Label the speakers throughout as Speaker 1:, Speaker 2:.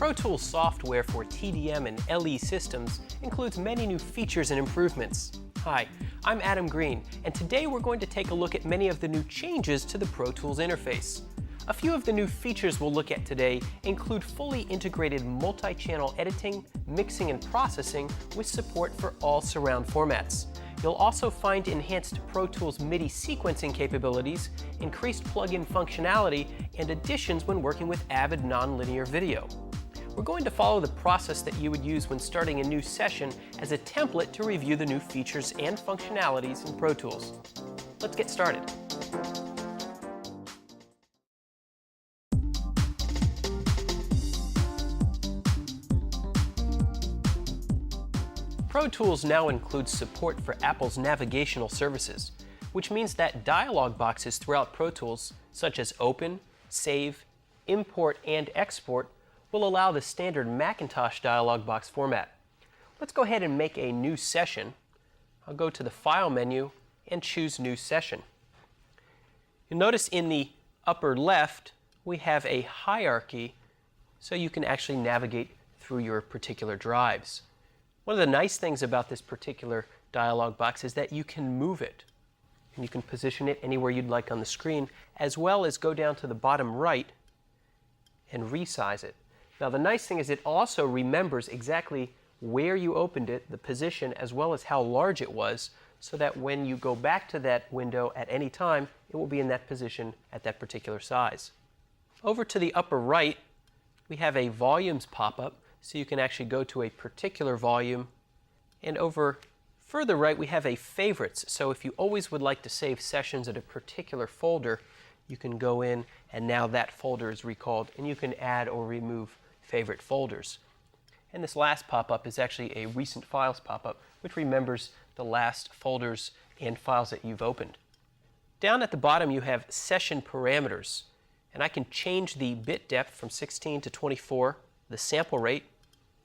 Speaker 1: Pro Tools software for TDM and LE systems includes many new features and improvements. Hi, I'm Adam Green, and today we're going to take a look at many of the new changes to the Pro Tools interface. A few of the new features we'll look at today include fully integrated multi-channel editing, mixing, and processing with support for all surround formats. You'll also find enhanced Pro Tools MIDI sequencing capabilities, increased plugin functionality, and additions when working with Avid nonlinear video. We're going to follow the process that you would use when starting a new session as a template to review the new features and functionalities in Pro Tools. Let's get started. Pro Tools now includes support for Apple's navigational services, which means that dialog boxes throughout Pro Tools, such as Open, Save, Import, and Export, will allow the standard Macintosh dialog box format. Let's go ahead and make a new session. I'll go to the File menu and choose New Session. You'll notice in the upper left we have a hierarchy so you can actually navigate through your particular drives. One of the nice things about this particular dialog box is that you can move it. And you can position it anywhere you'd like on the screen, as well as go down to the bottom right and resize it. Now the nice thing is it also remembers exactly where you opened it, the position, as well as how large it was, so that when you go back to that window at any time, it will be in that position at that particular size. Over to the upper right, we have a volumes pop-up, so you can actually go to a particular volume. And over further right, we have a favorites. So if you always would like to save sessions at a particular folder, you can go in and now that folder is recalled, and you can add or remove favorite folders. And this last pop-up is actually a recent files pop-up, which remembers the last folders and files that you've opened. Down at the bottom you have session parameters, and I can change the bit depth from 16 to 24, the sample rate,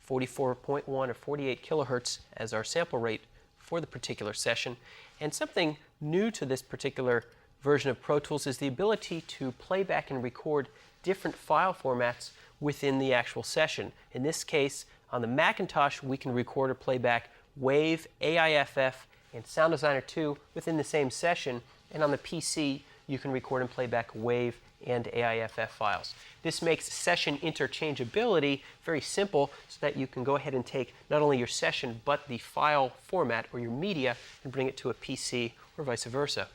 Speaker 1: 44.1 or 48 kilohertz as our sample rate for the particular session. And something new to this particular version of Pro Tools is the ability to play back and record different file formats within the actual session. In this case, on the Macintosh, we can record or play back WAV, AIFF, and Sound Designer 2 within the same session. And on the PC, you can record and play back WAV and AIFF files. This makes session interchangeability very simple so that you can go ahead and take not only your session but the file format or your media and bring it to a PC or vice versa.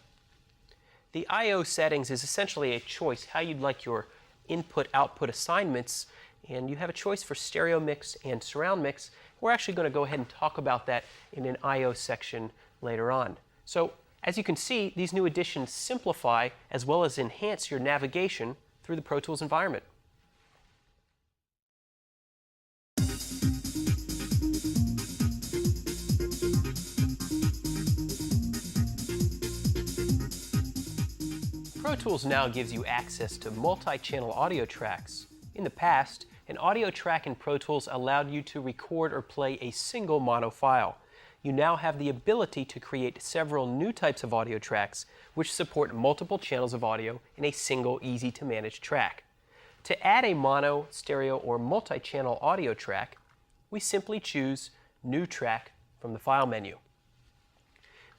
Speaker 1: The I/O settings is essentially a choice, how you'd like your input-output assignments, and you have a choice for stereo mix and surround mix. We're actually going to go ahead and talk about that in an I/O section later on. So as you can see, these new additions simplify as well as enhance your navigation through the Pro Tools environment. Pro Tools now gives you access to multi-channel audio tracks. In the past, an audio track in Pro Tools allowed you to record or play a single mono file. You now have the ability to create several new types of audio tracks which support multiple channels of audio in a single, easy-to-manage track. To add a mono, stereo, or multi-channel audio track, we simply choose New Track from the File menu.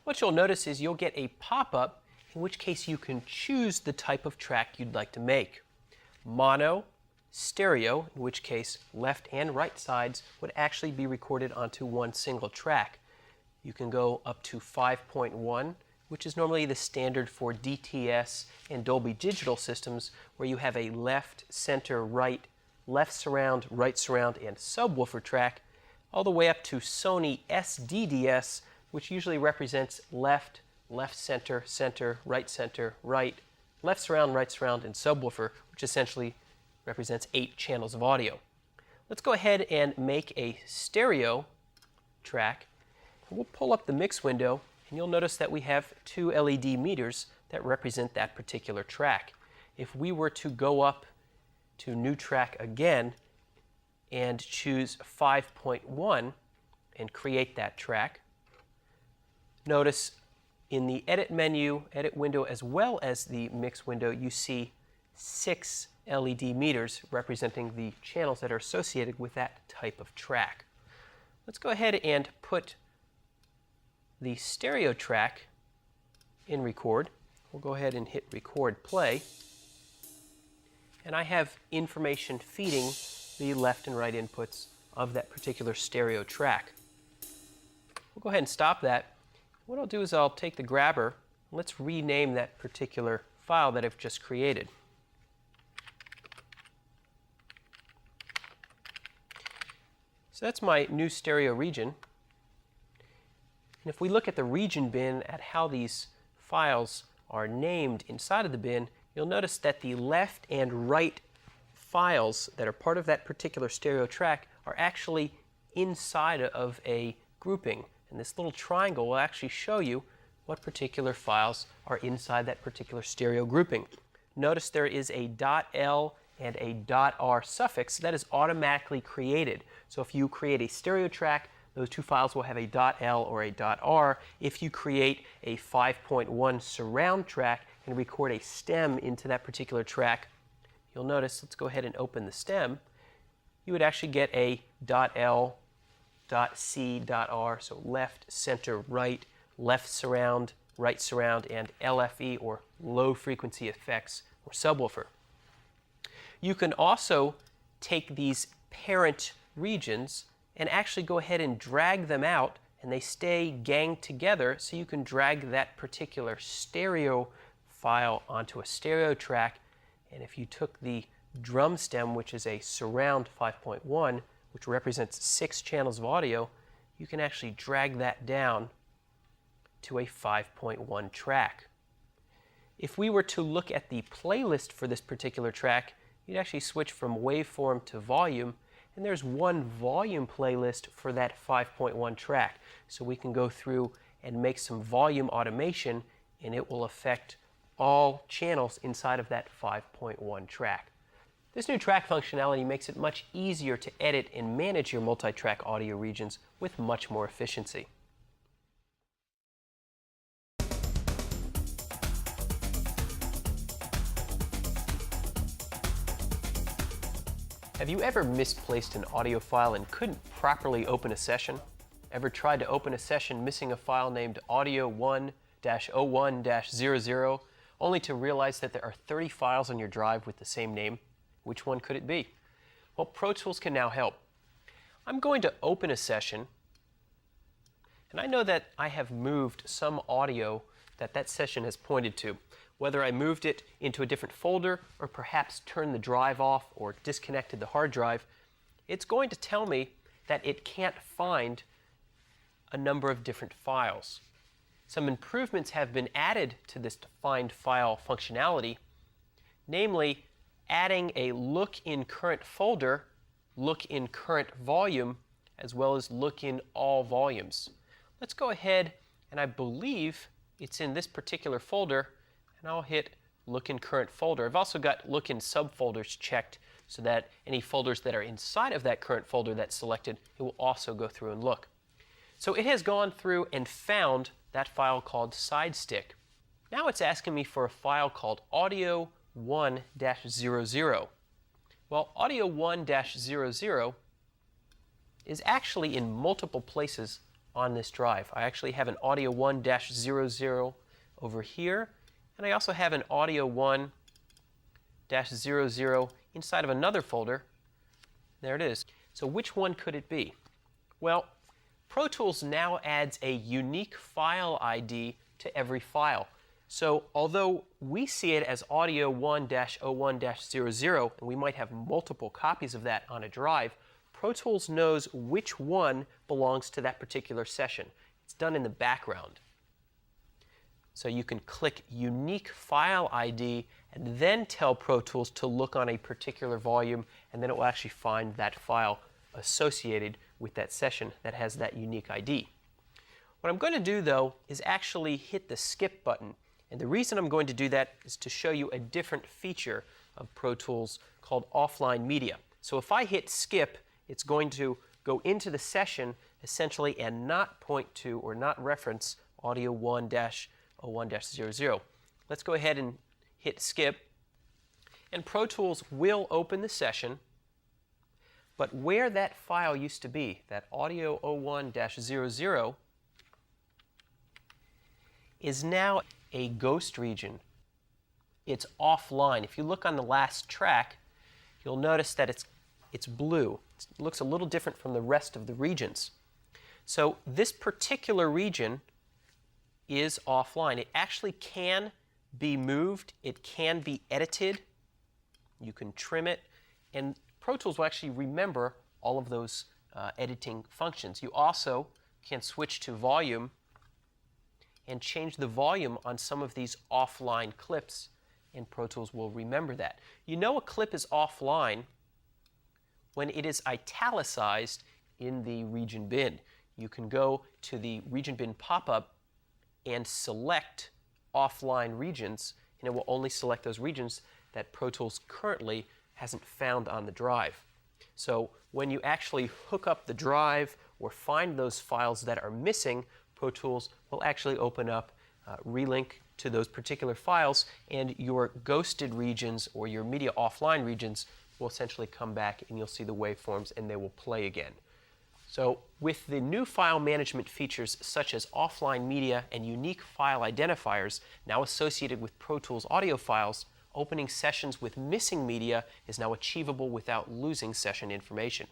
Speaker 1: What you'll notice is you'll get a pop-up in which case you can choose the type of track you'd like to make. Mono, stereo, in which case left and right sides would actually be recorded onto one single track. You can go up to 5.1, which is normally the standard for DTS and Dolby Digital systems, where you have a left, center, right, left surround, right surround, and subwoofer track, all the way up to Sony SDDS, which usually represents left, left center, center, right, left surround, and subwoofer, which essentially represents 8 channels of audio. Let's go ahead and make a stereo track. We'll pull up the mix window, and you'll notice that we have 2 LED meters that represent that particular track. If we were to go up to New Track again and choose 5.1 and create that track, notice in the Edit menu, Edit window, as well as the Mix window, you see 6 LED meters representing the channels that are associated with that type of track. Let's go ahead and put the stereo track in record. We'll go ahead and hit record play. And I have information feeding the left and right inputs of that particular stereo track. We'll go ahead and stop that. What I'll do is I'll take the grabber. Let's rename that particular file that I've just created. So that's my new stereo region. And if we look at the region bin at how these files are named inside of the bin, you'll notice that the left and right files that are part of that particular stereo track are actually inside of a grouping. And this little triangle will actually show you what particular files are inside that particular stereo grouping. Notice there is a .l and a .r suffix that is automatically created. So if you create a stereo track, those two files will have a .l or a .r. If you create a 5.1 surround track and record a stem into that particular track, you'll notice, let's go ahead and open the stem, you would actually get a .l, .c, .r, so left, center, right, left surround, and LFE, or low frequency effects, or subwoofer. You can also take these parent regions and actually go ahead and drag them out, and they stay ganged together, so you can drag that particular stereo file onto a stereo track. And if you took the drum stem, which is a surround 5.1, which represents 6 channels of audio, you can actually drag that down to a 5.1 track. If we were to look at the playlist for this particular track, you'd actually switch from waveform to volume, and there's one volume playlist for that 5.1 track. So we can go through and make some volume automation, and it will affect all channels inside of that 5.1 track. This new track functionality makes it much easier to edit and manage your multi-track audio regions with much more efficiency. Have you ever misplaced an audio file and couldn't properly open a session? Ever tried to open a session missing a file named audio1-01-00, only to realize that there are 30 files on your drive with the same name? Which one could it be? Well, Pro Tools can now help. I'm going to open a session, and I know that I have moved some audio that session has pointed to. Whether I moved it into a different folder or perhaps turned the drive off or disconnected the hard drive, it's going to tell me that it can't find a number of different files. Some improvements have been added to this find file functionality, namely adding a look in current folder, look in current volume, as well as look in all volumes. Let's go ahead, and I believe it's in this particular folder, and I'll hit look in current folder. I've also got look in subfolders checked so that any folders that are inside of that current folder that's selected, it will also go through and look. So it has gone through and found that file called SideStick. Now it's asking me for a file called audio1-00. Well, audio1-00 is actually in multiple places on this drive. I actually have an audio1-00 over here, and I also have an audio1-00 inside of another folder. There it is. So which one could it be? Well, Pro Tools now adds a unique file ID to every file. So although we see it as audio1-01-00, and we might have multiple copies of that on a drive, Pro Tools knows which one belongs to that particular session. It's done in the background. So you can click Unique File ID and then tell Pro Tools to look on a particular volume, and then it will actually find that file associated with that session that has that unique ID. What I'm going to do, though, is actually hit the skip button. And the reason I'm going to do that is to show you a different feature of Pro Tools called offline media. So if I hit skip, it's going to go into the session essentially and not point to or not reference audio1-01-00. Let's go ahead and hit skip. And Pro Tools will open the session, but where that file used to be, that audio 01-00, is now a ghost region. It's offline. If you look on the last track, you'll notice that it's blue. It looks a little different from the rest of the regions. So this particular region is offline. It actually can be moved. It can be edited. You can trim it. And Pro Tools will actually remember all of those editing functions. You also can switch to volume and change the volume on some of these offline clips, and Pro Tools will remember that. You know a clip is offline when it is italicized in the region bin. You can go to the region bin pop-up and select offline regions, and it will only select those regions that Pro Tools currently hasn't found on the drive. So when you actually hook up the drive or find those files that are missing, Pro Tools will actually open up, relink to those particular files, and your ghosted regions or your media offline regions will essentially come back, and you'll see the waveforms and they will play again. So with the new file management features such as offline media and unique file identifiers now associated with Pro Tools audio files, opening sessions with missing media is now achievable without losing session information.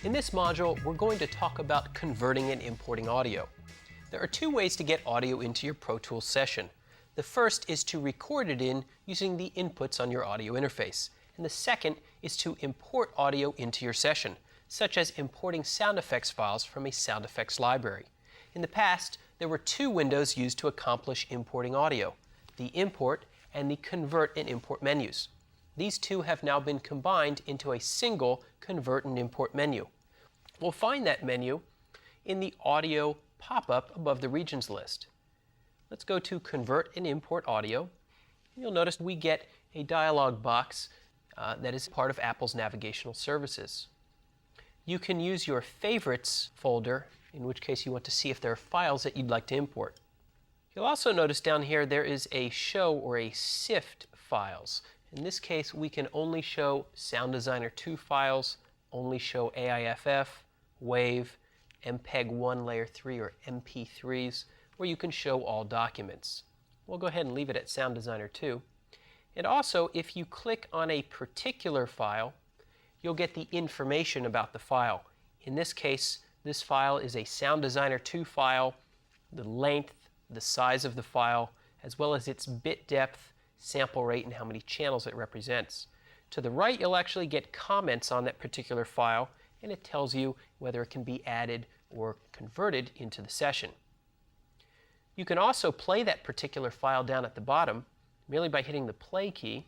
Speaker 1: In this module, we're going to talk about converting and importing audio. There are two ways to get audio into your Pro Tools session. The first is to record it in using the inputs on your audio interface, and the second is to import audio into your session, such as importing sound effects files from a sound effects library. In the past, there were two windows used to accomplish importing audio, the import and the convert and import menus. These two have now been combined into a single convert and import menu. We'll find that menu in the audio pop-up above the regions list. Let's go to convert and import audio. You'll notice we get a dialog box that is part of Apple's navigational services. You can use your favorites folder, in which case you want to see if there are files that you'd like to import. You'll also notice down here there is a show or a sift files. In this case, we can only show Sound Designer 2 files, only show AIFF, WAV, MPEG-1 Layer 3 or MP3s, or you can show all documents. We'll go ahead and leave it at Sound Designer 2. And also, if you click on a particular file, you'll get the information about the file. In this case, this file is a Sound Designer 2 file, the length, the size of the file, as well as its bit depth, sample rate, and how many channels it represents. To the right, you'll actually get comments on that particular file, and it tells you whether it can be added or converted into the session. You can also play that particular file down at the bottom merely by hitting the play key.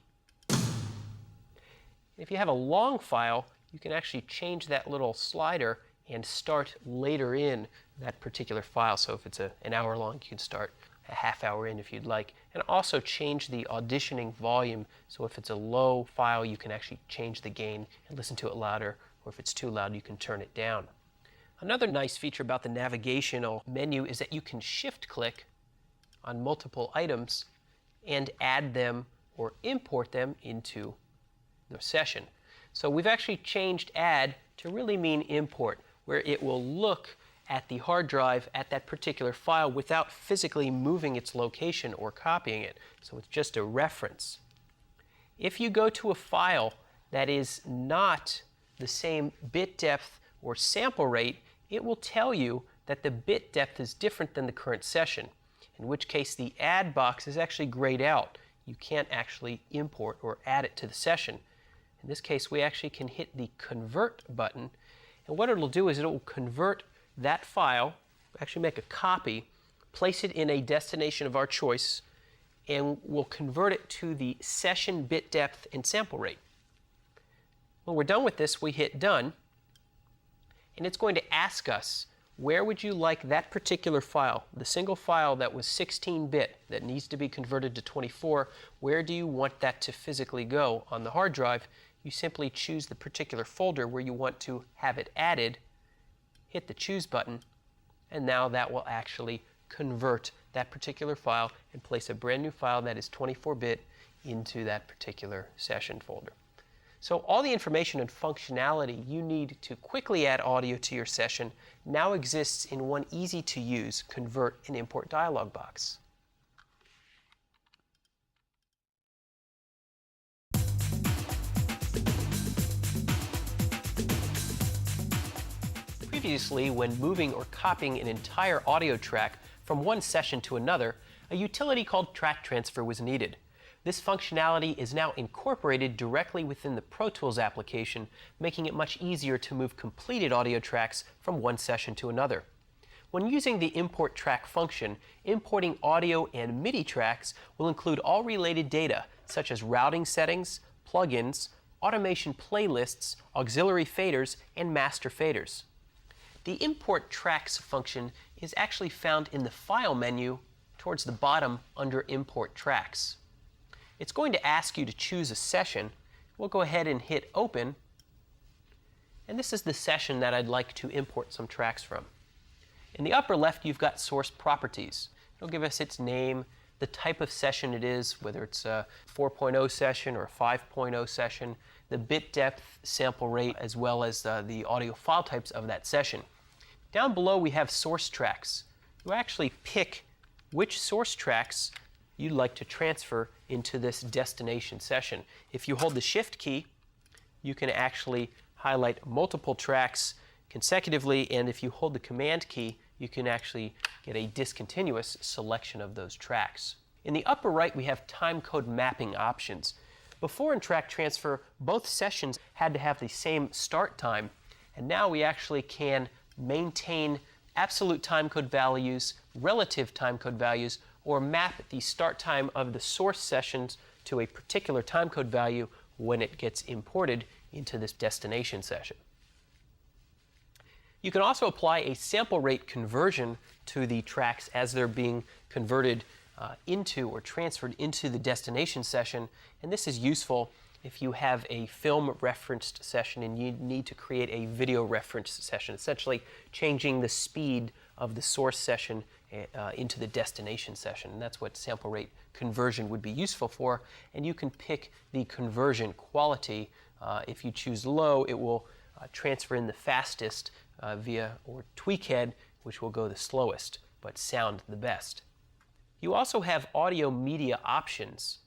Speaker 1: If you have a long file, you can actually change that little slider and start later in that particular file. So if it's an hour long, you can start a half hour in if you'd like. And also change the auditioning volume. So if it's a low file, you can actually change the gain and listen to it louder. Or if it's too loud, you can turn it down. Another nice feature about the navigational menu is that you can shift-click on multiple items and add them or import them into the session. So we've actually changed add to really mean import, where it will look at the hard drive at that particular file without physically moving its location or copying it. So it's just a reference. If you go to a file that is not the same bit depth or sample rate, it will tell you that the bit depth is different than the current session, in which case the add box is actually grayed out. You can't actually import or add it to the session. In this case, we actually can hit the convert button, and what it will do is it will convert that file, actually make a copy, place it in a destination of our choice, and we'll convert it to the session bit depth and sample rate. When we're done with this, we hit done, and it's going to ask us, where would you like that particular file, the single file that was 16-bit that needs to be converted to 24, where do you want that to physically go on the hard drive? you simply choose the particular folder where you want to have it added, hit the Choose button, and now that will actually convert that particular file and place a brand new file that is 24-bit into that particular session folder. So all the information and functionality you need to quickly add audio to your session now exists in one easy-to-use convert and import dialog box. Previously, when moving or copying an entire audio track from one session to another, a utility called Track Transfer was needed. This functionality is now incorporated directly within the Pro Tools application, making it much easier to move completed audio tracks from one session to another. When using the Import Track function, importing audio and MIDI tracks will include all related data, such as routing settings, plugins, automation playlists, auxiliary faders, and master faders. The Import Tracks function is actually found in the File menu towards the bottom under Import Tracks. It's going to ask you to choose a session. We'll go ahead and hit Open, and this is the session that I'd like to import some tracks from. In the upper left, you've got Source Properties. It'll give us its name, the type of session it is, whether it's a 4.0 session or a 5.0 session, the bit depth, sample rate, as well as the audio file types of that session. Down below, we have Source Tracks. You actually pick which source tracks you'd like to transfer into this destination session. If you hold the Shift key, you can actually highlight multiple tracks consecutively, and if you hold the Command key, you can actually get a discontinuous selection of those tracks. In the upper right, we have timecode mapping options. Before in Track Transfer, both sessions had to have the same start time, and now we actually can maintain absolute timecode values, relative timecode values, or map the start time of the source sessions to a particular timecode value when it gets imported into this destination session. You can also apply a sample rate conversion to the tracks as they're being converted into or transferred into the destination session, and this is useful if you have a film referenced session and you need to create a video referenced session, essentially changing the speed of the source session into the destination session. And that's what sample rate conversion would be useful for. And you can pick the conversion quality. If you choose low, it will transfer in the fastest via or tweakhead, which will go the slowest, but sound the best. You also have audio media options.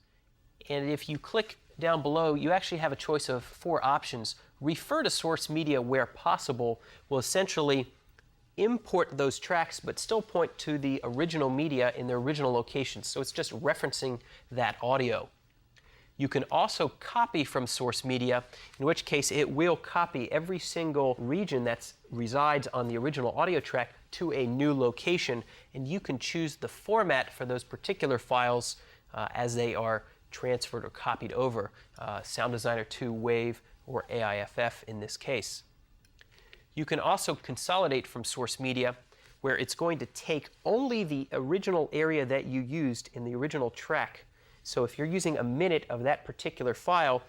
Speaker 1: And if you click down below, you actually have a choice of 4 options. Refer to source media where possible will essentially import those tracks but still point to the original media in their original locations. So it's just referencing that audio. You can also copy from source media, in which case it will copy every single region that resides on the original audio track to a new location, and you can choose the format for those particular files as they are transferred or copied over, Sound Designer 2, WAV, or AIFF in this case. You can also consolidate from source media, where it's going to take only the original area that you used in the original track. So if you're using a minute of that particular file,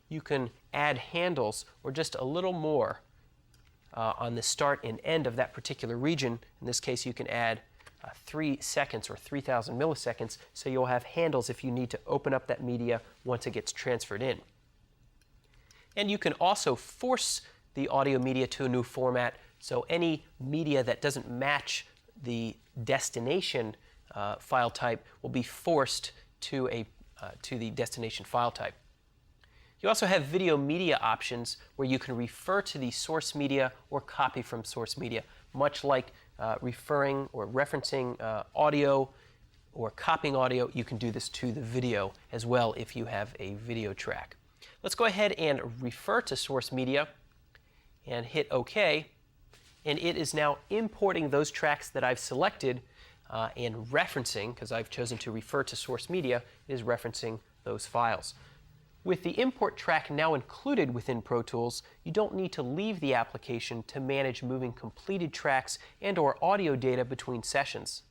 Speaker 1: you can add handles or just a little more on the start and end of that particular region. In this case, you can add 3 seconds or 3,000 milliseconds, so you'll have handles if you need to open up that media once it gets transferred in. And you can also force the audio media to a new format, so any media that doesn't match the destination file type will be forced to the destination file type. You also have video media options where you can refer to the source media or copy from source media, much like referring or referencing audio or copying audio. You can do this to the video as well if you have a video track. Let's go ahead and refer to source media and hit OK, and it is now importing those tracks that I've selected and referencing, because I've chosen to refer to source media, it is referencing those files. With the import track now included within Pro Tools, you don't need to leave the application to manage moving completed tracks and/or audio data between sessions.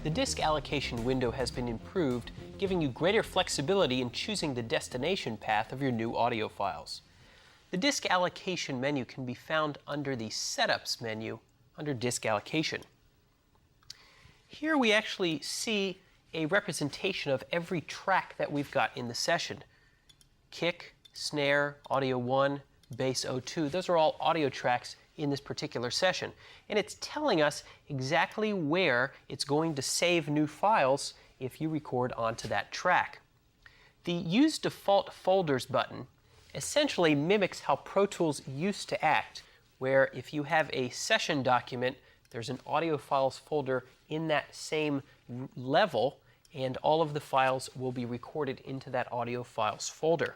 Speaker 1: The disk allocation window has been improved, giving you greater flexibility in choosing the destination path of your new audio files. The disk allocation menu can be found under the Setups menu under Disk Allocation. Here we actually see a representation of every track that we've got in the session. Kick, snare, audio 1, bass 02, those are all audio tracks in this particular session. And it's telling us exactly where it's going to save new files if you record onto that track. The Use Default Folders button essentially mimics how Pro Tools used to act, where if you have a session document, there's an audio files folder in that same level, and all of the files will be recorded into that audio files folder.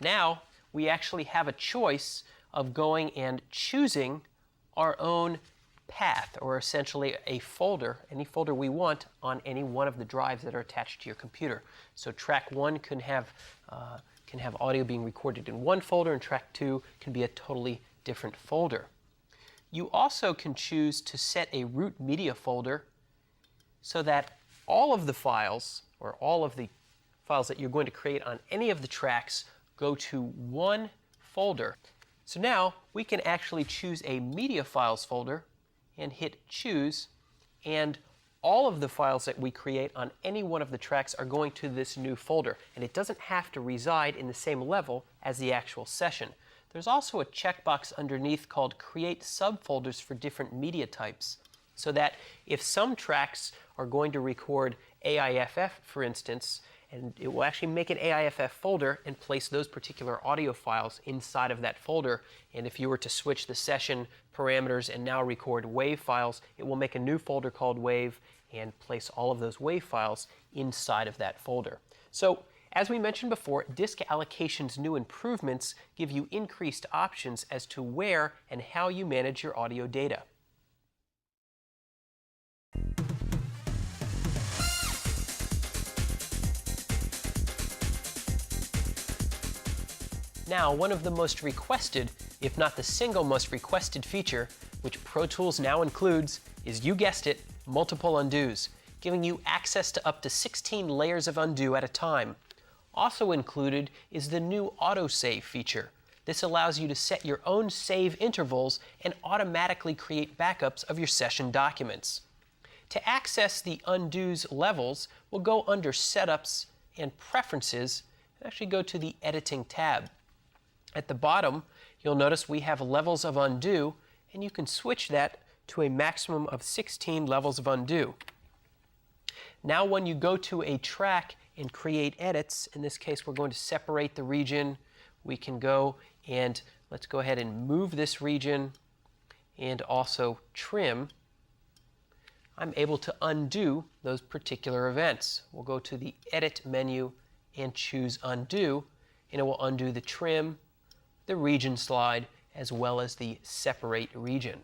Speaker 1: Now, we actually have a choice of going and choosing our own path, or essentially a folder, any folder we want on any one of the drives that are attached to your computer. So track 1 can have audio being recorded in one folder, and track 2 can be a totally different folder. You also can choose to set a root media folder so that all of the files, or all of the files that you're going to create on any of the tracks, go to one folder. So now we can actually choose a media files folder and hit choose, and all of the files that we create on any one of the tracks are going to this new folder, and it doesn't have to reside in the same level as the actual session. There's also a checkbox underneath called Create Subfolders for different media types, so that if some tracks are going to record AIFF, for instance, and it will actually make an AIFF folder and place those particular audio files inside of that folder. And if you were to switch the session parameters and now record WAV files, it will make a new folder called WAV and place all of those WAV files inside of that folder. So, as we mentioned before, Disk Allocation's new improvements give you increased options as to where and how you manage your audio data. Now, one of the most requested, if not the single most requested feature, which Pro Tools now includes, is, you guessed it, multiple undos, giving you access to up to 16 layers of undo at a time. Also included is the new autosave feature. This allows you to set your own save intervals and automatically create backups of your session documents. To access the undo's levels, we'll go under Setups and Preferences, and actually go to the Editing tab. At the bottom, you'll notice we have levels of undo, and you can switch that to a maximum of 16 levels of undo. Now when you go to a track and create edits, in this case we're going to separate the region, we can go and let's go ahead and move this region and also trim. I'm able to undo those particular events. We'll go to the Edit menu and choose Undo, and it will undo the trim, the region slide, as well as the separate region.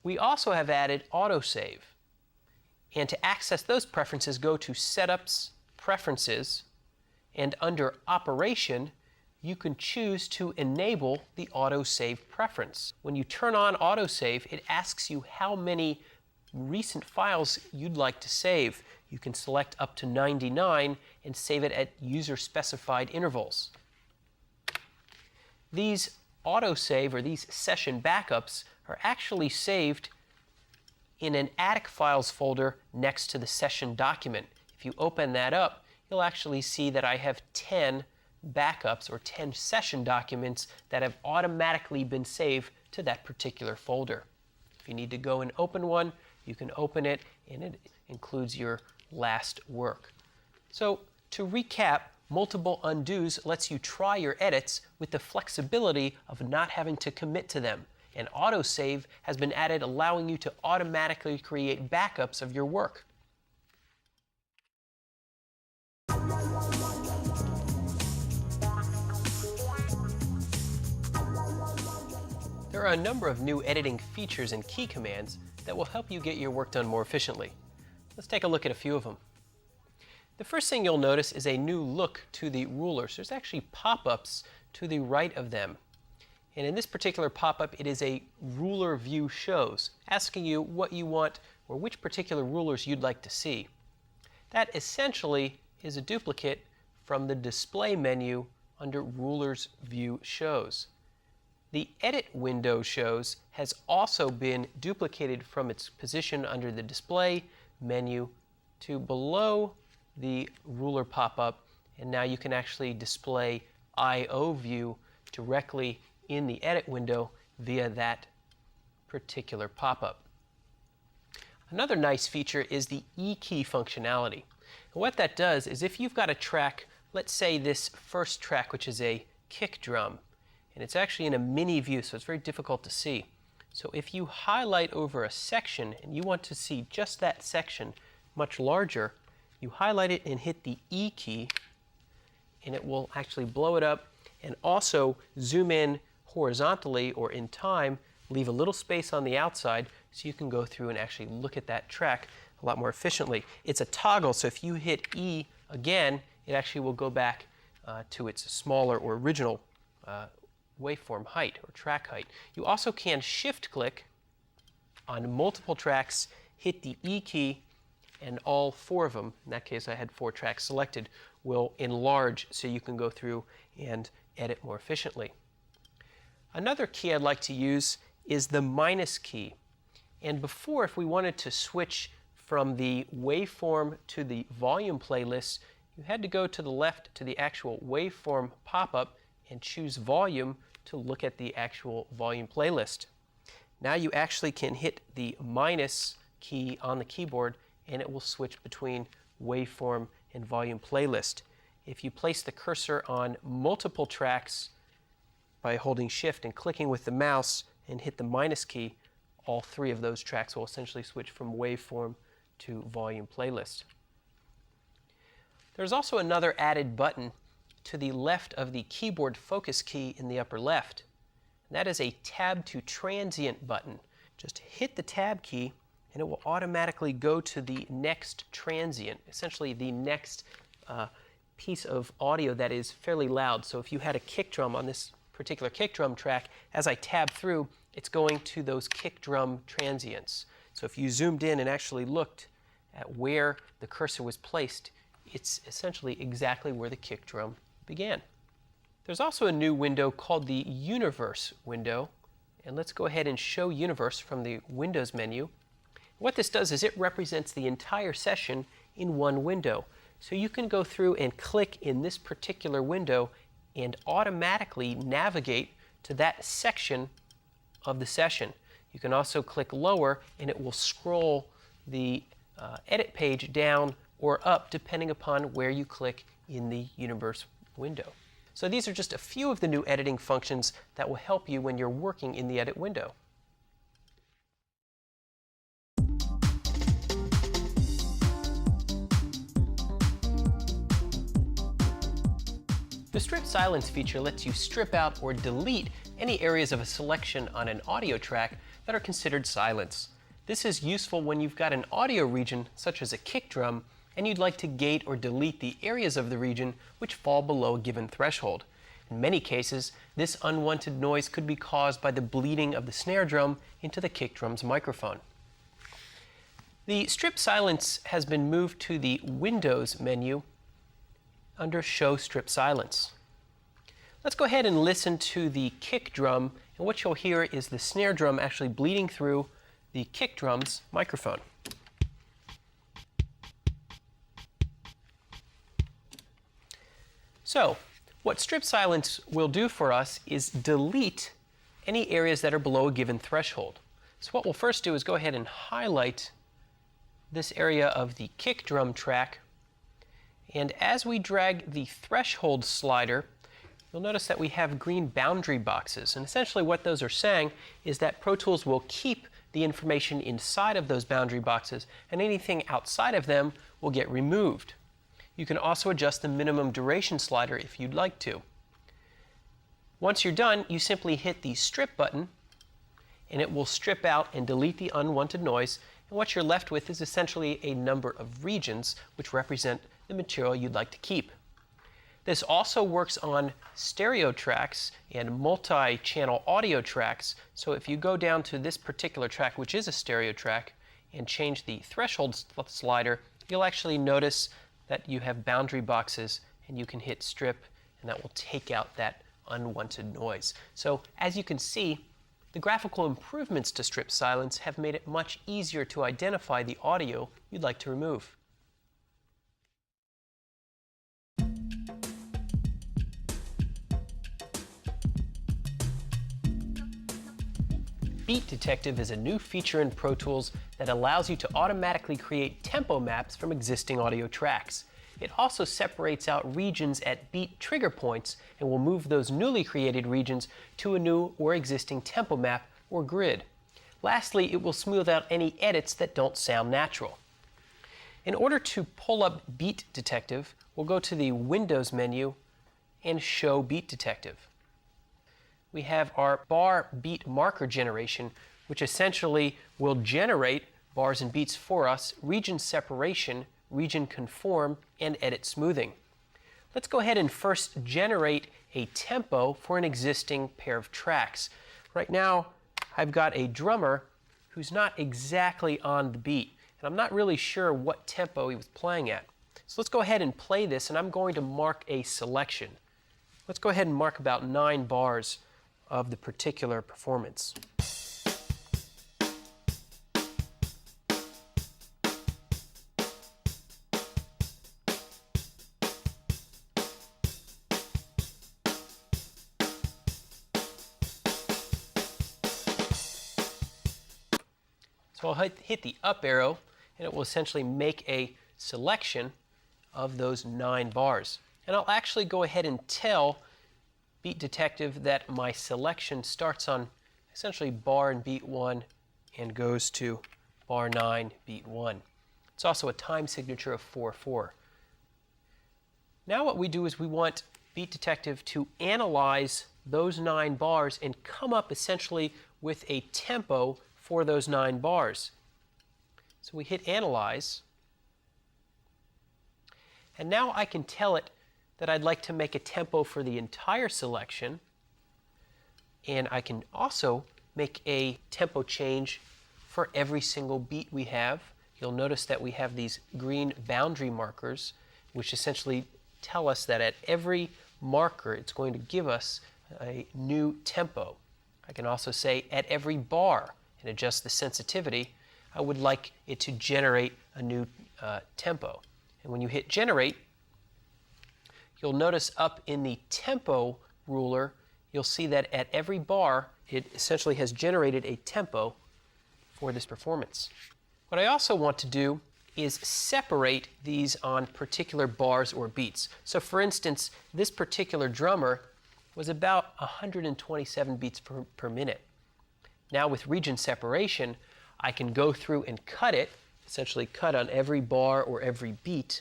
Speaker 1: We also have added autosave. And to access those preferences, go to Setups, Preferences, and under Operation, you can choose to enable the autosave preference. When you turn on autosave, it asks you how many recent files you'd like to save. You can select up to 99 and save it at user-specified intervals. These autosave, or these session backups, are actually saved in an Attic Files folder next to the session document. If you open that up, you'll actually see that I have 10 backups, or 10 session documents that have automatically been saved to that particular folder. If you need to go and open one, you can open it, and it includes your last work. So to recap, multiple undos lets you try your edits with the flexibility of not having to commit to them. And autosave has been added, allowing you to automatically create backups of your work. There are a number of new editing features and key commands that will help you get your work done more efficiently. Let's take a look at a few of them. The first thing you'll notice is a new look to the rulers. There's actually pop-ups to the right of them. And in this particular pop-up, it is a ruler view shows, asking you what you want or which particular rulers you'd like to see. That essentially is a duplicate from the display menu under Rulers View Shows. The Edit window shows has also been duplicated from its position under the display menu to below the ruler pop-up, and now you can actually display I/O view directly in the Edit window via that particular pop-up. Another nice feature is the E key functionality. And what that does is if you've got a track, let's say this first track, which is a kick drum, and it's actually in a mini view, so it's very difficult to see. So if you highlight over a section and you want to see just that section much larger, you highlight it and hit the E key, and it will actually blow it up and also zoom in horizontally or in time, leave a little space on the outside so you can go through and actually look at that track a lot more efficiently. It's a toggle, so if you hit E again, it actually will go back to its smaller or original waveform height or track height. You also can shift click on multiple tracks, hit the E key, and all four of them, in that case I had 4 tracks selected, will enlarge so you can go through and edit more efficiently. Another key I'd like to use is the minus key. And before, if we wanted to switch from the waveform to the volume playlist, you had to go to the left to the actual waveform pop-up and choose volume to look at the actual volume playlist. Now you actually can hit the minus key on the keyboard and it will switch between waveform and volume playlist. If you place the cursor on multiple tracks by holding shift and clicking with the mouse and hit the minus key, all 3 of those tracks will essentially switch from waveform to volume playlist. There's also another added button to the left of the keyboard focus key in the upper left. And that is a tab to transient button. Just hit the tab key and it will automatically go to the next transient, essentially the next piece of audio that is fairly loud. So if you had a kick drum on this particular kick drum track, as I tab through, it's going to those kick drum transients. So if you zoomed in and actually looked at where the cursor was placed, it's essentially exactly where the kick drum began. There's also a new window called the Universe window, and let's go ahead and show Universe from the Windows menu. What this does is it represents the entire session in one window. So you can go through and click in this particular window and automatically navigate to that section of the session. You can also click lower and it will scroll the edit page down or up depending upon where you click in the Universe window. So these are just a few of the new editing functions that will help you when you're working in the edit window. The Strip Silence feature lets you strip out or delete any areas of a selection on an audio track that are considered silence. This is useful when you've got an audio region, such as a kick drum, and you'd like to gate or delete the areas of the region which fall below a given threshold. In many cases, this unwanted noise could be caused by the bleeding of the snare drum into the kick drum's microphone. The Strip Silence has been moved to the Windows menu under Show Strip Silence. Let's go ahead and listen to the kick drum, and what you'll hear is the snare drum actually bleeding through the kick drum's microphone. So, what Strip Silence will do for us is delete any areas that are below a given threshold. So what we'll first do is go ahead and highlight this area of the kick drum track, and as we drag the threshold slider, you'll notice that we have green boundary boxes, and essentially what those are saying is that Pro Tools will keep the information inside of those boundary boxes, and anything outside of them will get removed. You can also adjust the minimum duration slider if you'd like to. Once you're done, you simply hit the strip button and it will strip out and delete the unwanted noise, and what you're left with is essentially a number of regions which represent the material you'd like to keep. This also works on stereo tracks and multi-channel audio tracks, so if you go down to this particular track, which is a stereo track, and change the threshold slider, you'll actually notice that you have boundary boxes, and you can hit strip, and that will take out that unwanted noise. So as you can see, the graphical improvements to strip silence have made it much easier to identify the audio you'd like to remove. Beat Detective is a new feature in Pro Tools that allows you to automatically create tempo maps from existing audio tracks. It also separates out regions at beat trigger points and will move those newly created regions to a new or existing tempo map or grid. Lastly, it will smooth out any edits that don't sound natural. In order to pull up Beat Detective, we'll go to the Windows menu and Show Beat Detective. We have our bar beat marker generation, which essentially will generate bars and beats for us, region separation, region conform, and edit smoothing. Let's go ahead and first generate a tempo for an existing pair of tracks. Right now, I've got a drummer who's not exactly on the beat, and I'm not really sure what tempo he was playing at. So let's go ahead and play this, and I'm going to mark a selection. Let's go ahead and mark about 9 bars of the particular performance. So I'll hit the up arrow, and it will essentially make a selection of those 9 bars. And I'll actually go ahead and tell Beat Detective that my selection starts on essentially bar and beat 1 and goes to bar 9, beat 1. It's also a time signature of 4/4. Now what we do is we want Beat Detective to analyze those 9 bars and come up essentially with a tempo for those 9 bars. So we hit Analyze, and now I can tell it that I'd like to make a tempo for the entire selection, and I can also make a tempo change for every single beat we have. You'll notice that we have these green boundary markers, which essentially tell us that at every marker it's going to give us a new tempo. I can also say at every bar and adjust the sensitivity. I would like it to generate a new tempo. And when you hit Generate, you'll notice up in the tempo ruler, you'll see that at every bar, it essentially has generated a tempo for this performance. What I also want to do is separate these on particular bars or beats. So for instance, this particular drummer was about 127 beats per minute. Now with region separation, I can go through and cut it, essentially cut on every bar or every beat,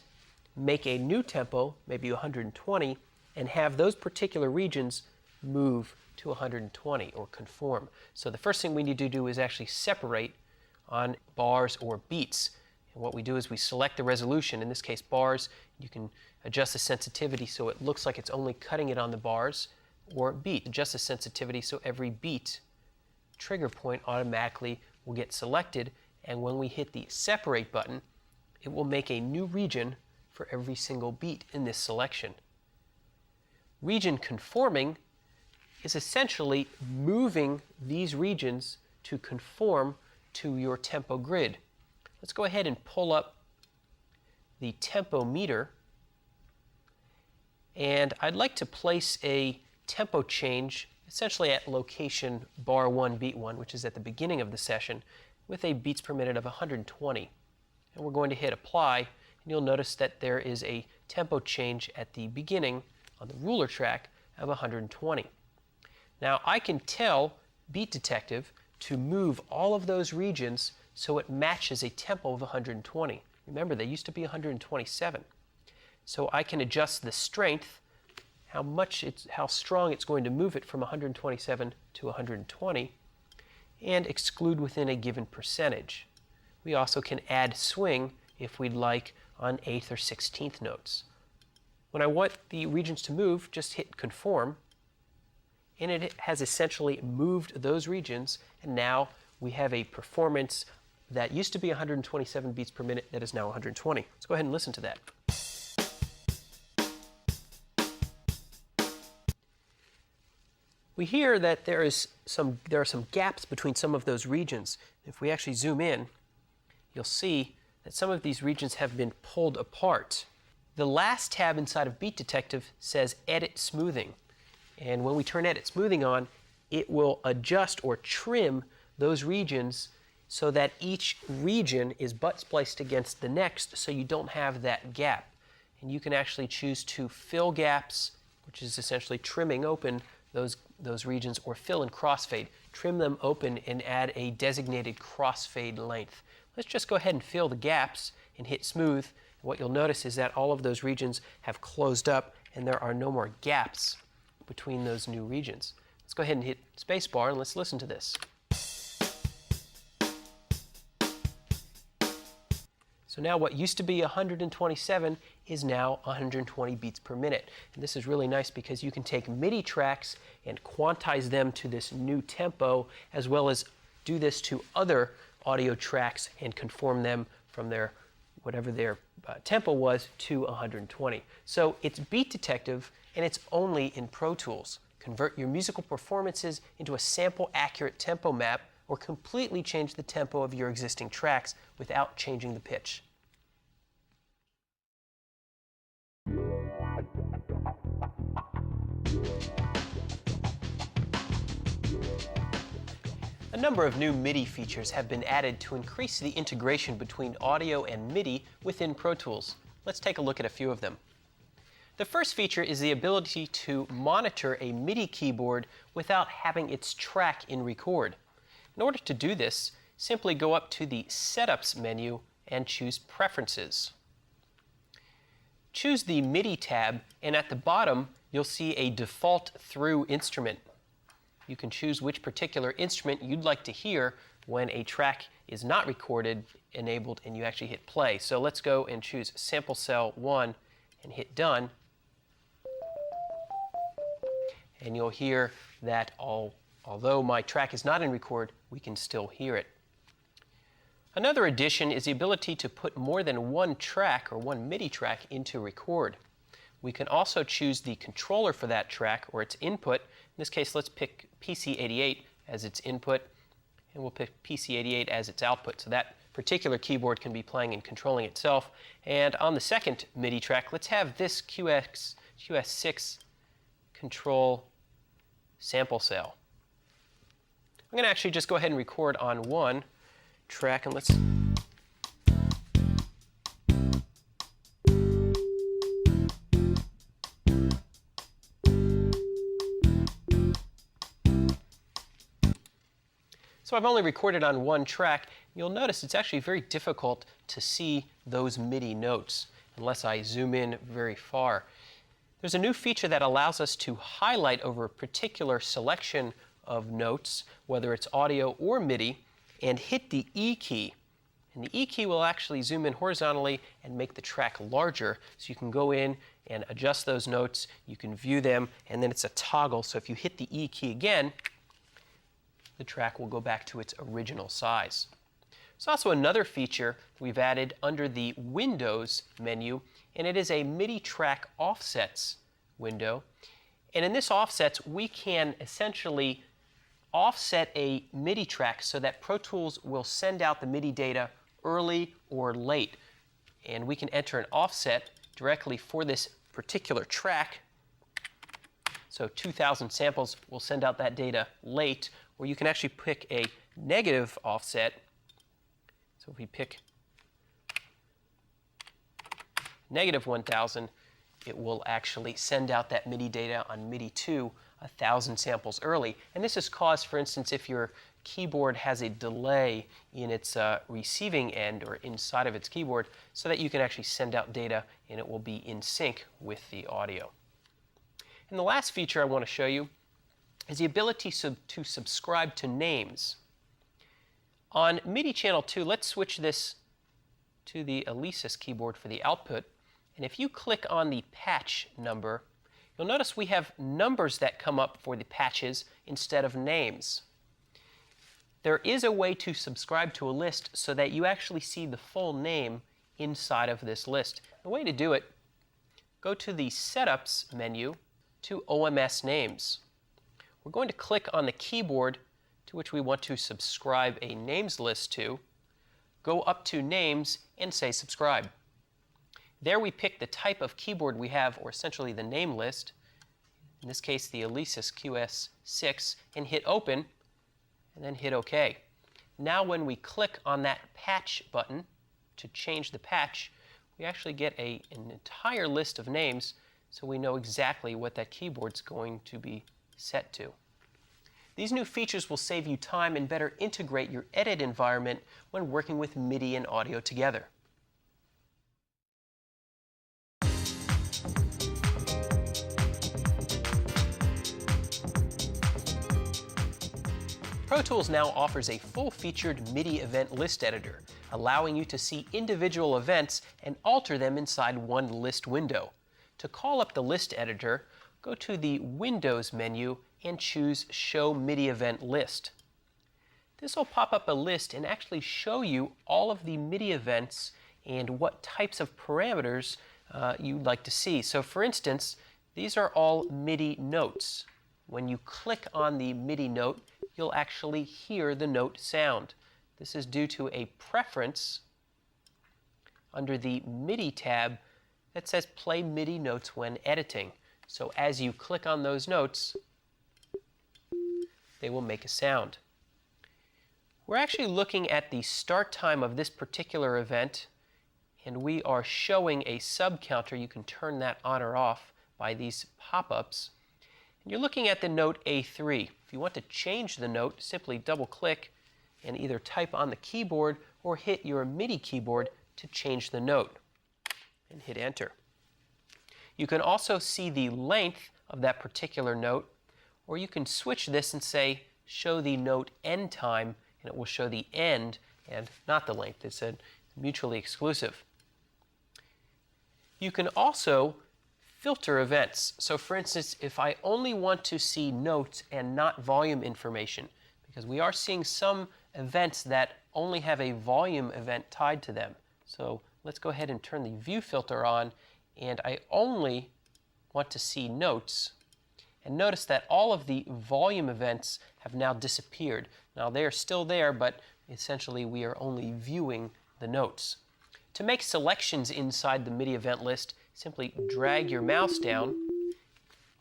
Speaker 1: make a new tempo, maybe 120, and have those particular regions move to 120 or conform. So the first thing we need to do is actually separate on bars or beats. And what we do is we select the resolution, in this case bars. You can adjust the sensitivity so it looks like it's only cutting it on the bars, or beat. Adjust the sensitivity so every beat trigger point automatically will get selected, and when we hit the separate button, it will make a new region for every single beat in this selection. Region conforming is essentially moving these regions to conform to your tempo grid. Let's go ahead and pull up the tempo meter, and I'd like to place a tempo change essentially at location bar 1, beat 1, which is at the beginning of the session, with a beats per minute of 120. And we're going to hit Apply, and you'll notice that there is a tempo change at the beginning on the ruler track of 120. Now I can tell Beat Detective to move all of those regions so it matches a tempo of 120. Remember, they used to be 127. So I can adjust the strength, how strong it's going to move it from 127 to 120, and exclude within a given percentage. We also can add swing if we'd like on 8th or 16th notes. When I want the regions to move, just hit Conform, and it has essentially moved those regions, and now we have a performance that used to be 127 beats per minute that is now 120. Let's go ahead and listen to that. We hear that there are some gaps between some of those regions. If we actually zoom in, you'll see that some of these regions have been pulled apart. The last tab inside of Beat Detective says Edit Smoothing. And when we turn Edit Smoothing on, it will adjust or trim those regions so that each region is butt spliced against the next so you don't have that gap. And you can actually choose to fill gaps, which is essentially trimming open those regions, or fill and crossfade. Trim them open and add a designated crossfade length. Let's just go ahead and fill the gaps and hit smooth. What you'll notice is that all of those regions have closed up and there are no more gaps between those new regions. Let's go ahead and hit spacebar and let's listen to this. So now what used to be 127 is now 120 beats per minute. And this is really nice because you can take MIDI tracks and quantize them to this new tempo, as well as do this to other audio tracks and conform them from whatever their tempo was to 120. So it's Beat Detective, and it's only in Pro Tools. Convert your musical performances into a sample-accurate tempo map, or completely change the tempo of your existing tracks without changing the pitch. A number of new MIDI features have been added to increase the integration between audio and MIDI within Pro Tools. Let's take a look at a few of them. The first feature is the ability to monitor a MIDI keyboard without having its track in record. In order to do this, simply go up to the Setups menu and choose Preferences. Choose the MIDI tab, and at the bottom you'll see a default through instrument. You can choose which particular instrument you'd like to hear when a track is not recorded enabled and you actually hit play. So let's go and choose Sample Cell 1 and hit Done. And you'll hear that although my track is not in record, we can still hear it. Another addition is the ability to put more than one track or one MIDI track into record. We can also choose the controller for that track or its input. In this case, let's pick PC88 as its input, and we'll pick PC88 as its output. So that particular keyboard can be playing and controlling itself. And on the second MIDI track, let's have this QS6 control sample cell. I'm going to actually just go ahead and record on one track, and let's... So I've only recorded on one track. You'll notice it's actually very difficult to see those MIDI notes unless I zoom in very far. There's a new feature that allows us to highlight over a particular selection of notes, whether it's audio or MIDI, and hit the E key. And the E key will actually zoom in horizontally and make the track larger, so you can go in and adjust those notes, you can view them, and then it's a toggle, so if you hit the E key again, the track will go back to its original size. There's also another feature we've added under the Windows menu, and it is a MIDI track offsets window. And in this offsets, we can essentially offset a MIDI track so that Pro Tools will send out the MIDI data early or late. And we can enter an offset directly for this particular track. So 2,000 samples will send out that data late, or you can actually pick a negative offset. So if we pick negative 1,000, it will actually send out that MIDI data on MIDI 2 1,000 samples early. And this is caused, for instance, if your keyboard has a delay in its receiving end or inside of its keyboard, so that you can actually send out data and it will be in sync with the audio. And the last feature I want to show you is the ability to subscribe to names. On MIDI channel 2, let's switch this to the Alesis keyboard for the output. And if you click on the patch number, you'll notice we have numbers that come up for the patches instead of names. There is a way to subscribe to a list so that you actually see the full name inside of this list. The way to do it, go to the Setups menu to OMS Names. We're going to click on the keyboard to which we want to subscribe a names list to, go up to Names and say Subscribe. There we pick the type of keyboard we have, or essentially the name list, in this case the Alesis QS6, and hit Open, and then hit OK. Now when we click on that patch button to change the patch, we actually get an entire list of names, so we know exactly what that keyboard's going to be set to. These new features will save you time and better integrate your edit environment when working with MIDI and audio together. Pro Tools now offers a full-featured MIDI event list editor, allowing you to see individual events and alter them inside one list window. To call up the list editor, go to the Windows menu and choose Show MIDI Event List. This will pop up a list and actually show you all of the MIDI events and what types of parameters you'd like to see. So for instance, these are all MIDI notes. When you click on the MIDI note, you'll actually hear the note sound. This is due to a preference under the MIDI tab that says Play MIDI Notes when editing. So as you click on those notes, they will make a sound. We're actually looking at the start time of this particular event, and we are showing a sub counter. You can turn that on or off by these pop-ups. And you're looking at the note A3. If you want to change the note, simply double-click and either type on the keyboard or hit your MIDI keyboard to change the note, and hit Enter. You can also see the length of that particular note, or you can switch this and say, show the note end time, and it will show the end and not the length. It's mutually exclusive. You can also filter events. So for instance, if I only want to see notes and not volume information, because we are seeing some events that only have a volume event tied to them. So let's go ahead and turn the view filter on, and I only want to see notes. And notice that all of the volume events have now disappeared. Now they are still there, but essentially we are only viewing the notes. To make selections inside the MIDI event list, simply drag your mouse down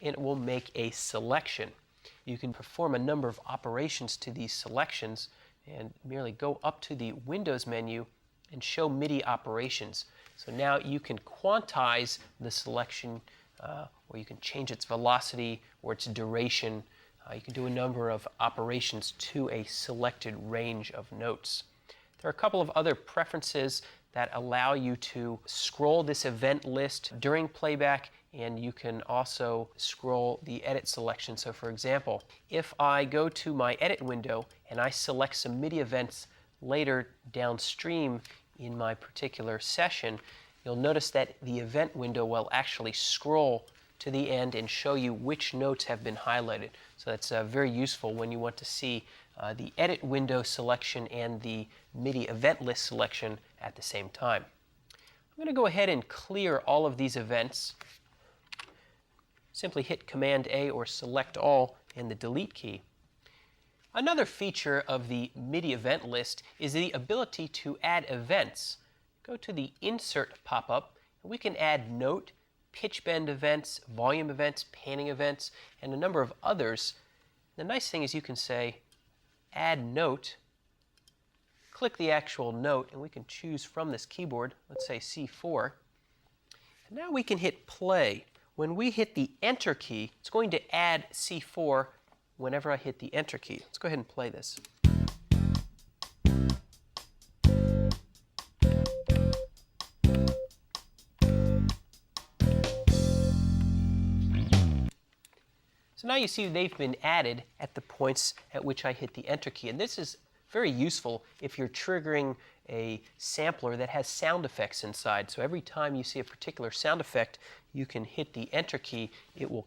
Speaker 1: and it will make a selection. You can perform a number of operations to these selections and merely go up to the Windows menu and show MIDI operations. So now you can quantize the selection, or you can change its velocity or its duration. You can do a number of operations to a selected range of notes. There are a couple of other preferences that allow you to scroll this event list during playback, and you can also scroll the edit selection. So for example, if I go to my edit window and I select some MIDI events later downstream in my particular session, you'll notice that the event window will actually scroll to the end and show you which notes have been highlighted. So that's very useful when you want to see the edit window selection and the MIDI event list selection at the same time. I'm going to go ahead and clear all of these events. Simply hit Command A or Select All and the Delete key. Another feature of the MIDI event list is the ability to add events. Go to the Insert pop-up, and we can add note, pitch bend events, volume events, panning events, and a number of others. The nice thing is you can say Add Note, click the actual note, and we can choose from this keyboard, let's say C4. And now we can hit play. When we hit the Enter key, it's going to add C4 whenever I hit the Enter key. Let's go ahead and play this. So now you see they've been added at the points at which I hit the Enter key. And this is very useful if you're triggering a sampler that has sound effects inside. So every time you see a particular sound effect, you can hit the Enter key. It will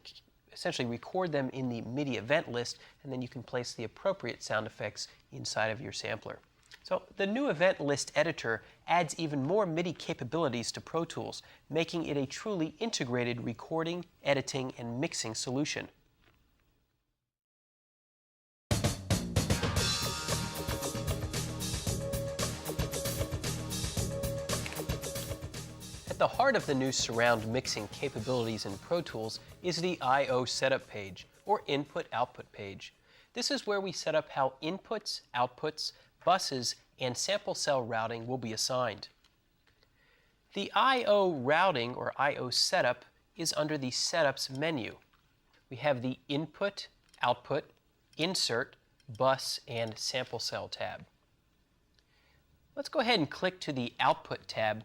Speaker 1: essentially record them in the MIDI event list, and then you can place the appropriate sound effects inside of your sampler. So the new event list editor adds even more MIDI capabilities to Pro Tools, making it a truly integrated recording, editing, and mixing solution. At the heart of the new surround mixing capabilities in Pro Tools is the I/O setup page, or input-output page. This is where we set up how inputs, outputs, buses, and sample cell routing will be assigned. The I/O routing, or I/O setup, is under the Setups menu. We have the Input, Output, Insert, Bus, and Sample Cell tab. Let's go ahead and click to the Output tab.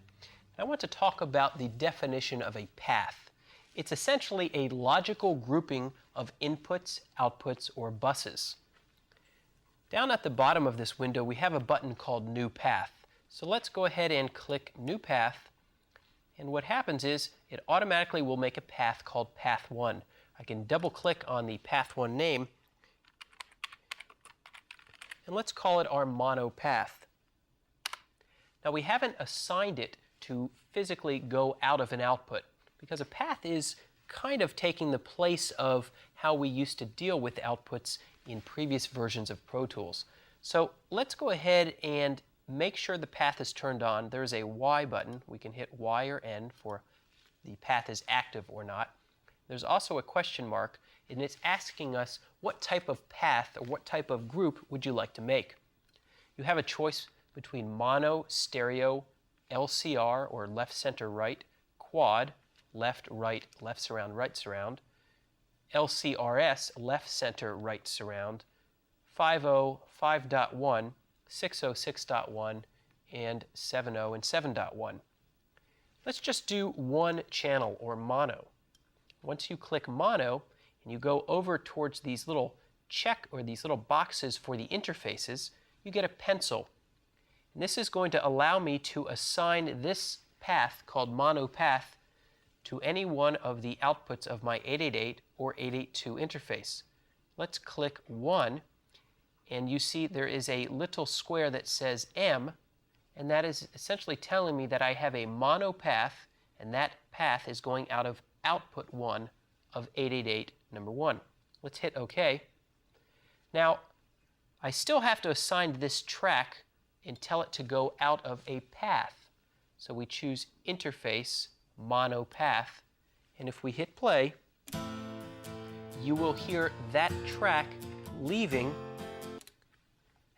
Speaker 1: I want to talk about the definition of a path. It's essentially a logical grouping of inputs, outputs, or buses. Down at the bottom of this window, we have a button called New Path. So let's go ahead and click New Path. And what happens is it automatically will make a path called Path 1. I can double click on the Path 1 name. And let's call it our mono path. Now we haven't assigned it to physically go out of an output, because a path is kind of taking the place of how we used to deal with outputs in previous versions of Pro Tools. So let's go ahead and make sure the path is turned on. There's a Y button. We can hit Y or N for the path is active or not. There's also a question mark, and it's asking us what type of path or what type of group would you like to make. You have a choice between mono, stereo, LCR, or left, center, right, quad, left, surround, right surround, LCRS, left, center, right surround, 5.0, 5.1, 6.0, 6.1, and 7.0 and 7.1. Let's just do one channel, or mono. Once you click mono and you go over towards these little check or these little boxes for the interfaces, you get a pencil. And this is going to allow me to assign this path called mono path to any one of the outputs of my 888 or 882 interface. Let's click 1, and you see there is a little square that says M, and that is essentially telling me that I have a mono path, and that path is going out of output 1 of 888 number 1. Let's hit OK. Now, I still have to assign this track and tell it to go out of a path. So we choose Interface, Mono Path, and if we hit play, you will hear that track leaving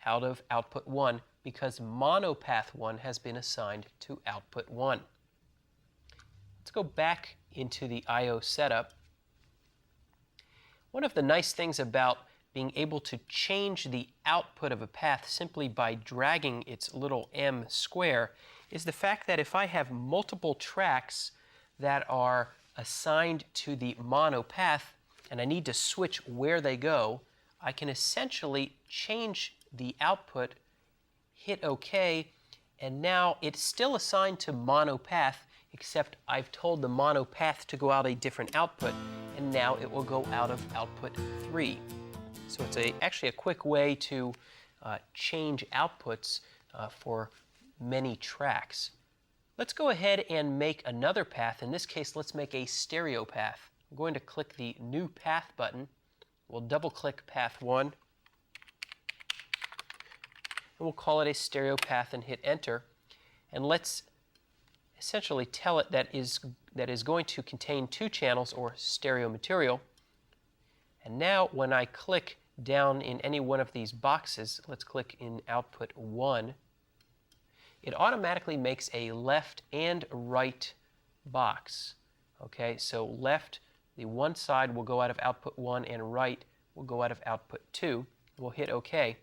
Speaker 1: out of output 1 because Mono Path 1 has been assigned to output 1. Let's go back into the I/O setup. One of the nice things about being able to change the output of a path simply by dragging its little M square is the fact that if I have multiple tracks that are assigned to the mono path and I need to switch where they go, I can essentially change the output, hit OK, and now it's still assigned to mono path, except I've told the mono path to go out a different output, and now it will go out of output 3. So it's actually a quick way to change outputs for many tracks. Let's go ahead and make another path. In this case, let's make a stereo path. I'm going to click the New Path button. We'll double-click Path 1. And we'll call it a stereo path and hit Enter. And let's essentially tell it that is going to contain 2 channels or stereo material. And now when I click down in any one of these boxes, let's click in output 1, it automatically makes a left and right box. Okay, so left, the one side will go out of output 1, and right will go out of output 2. We'll hit OK.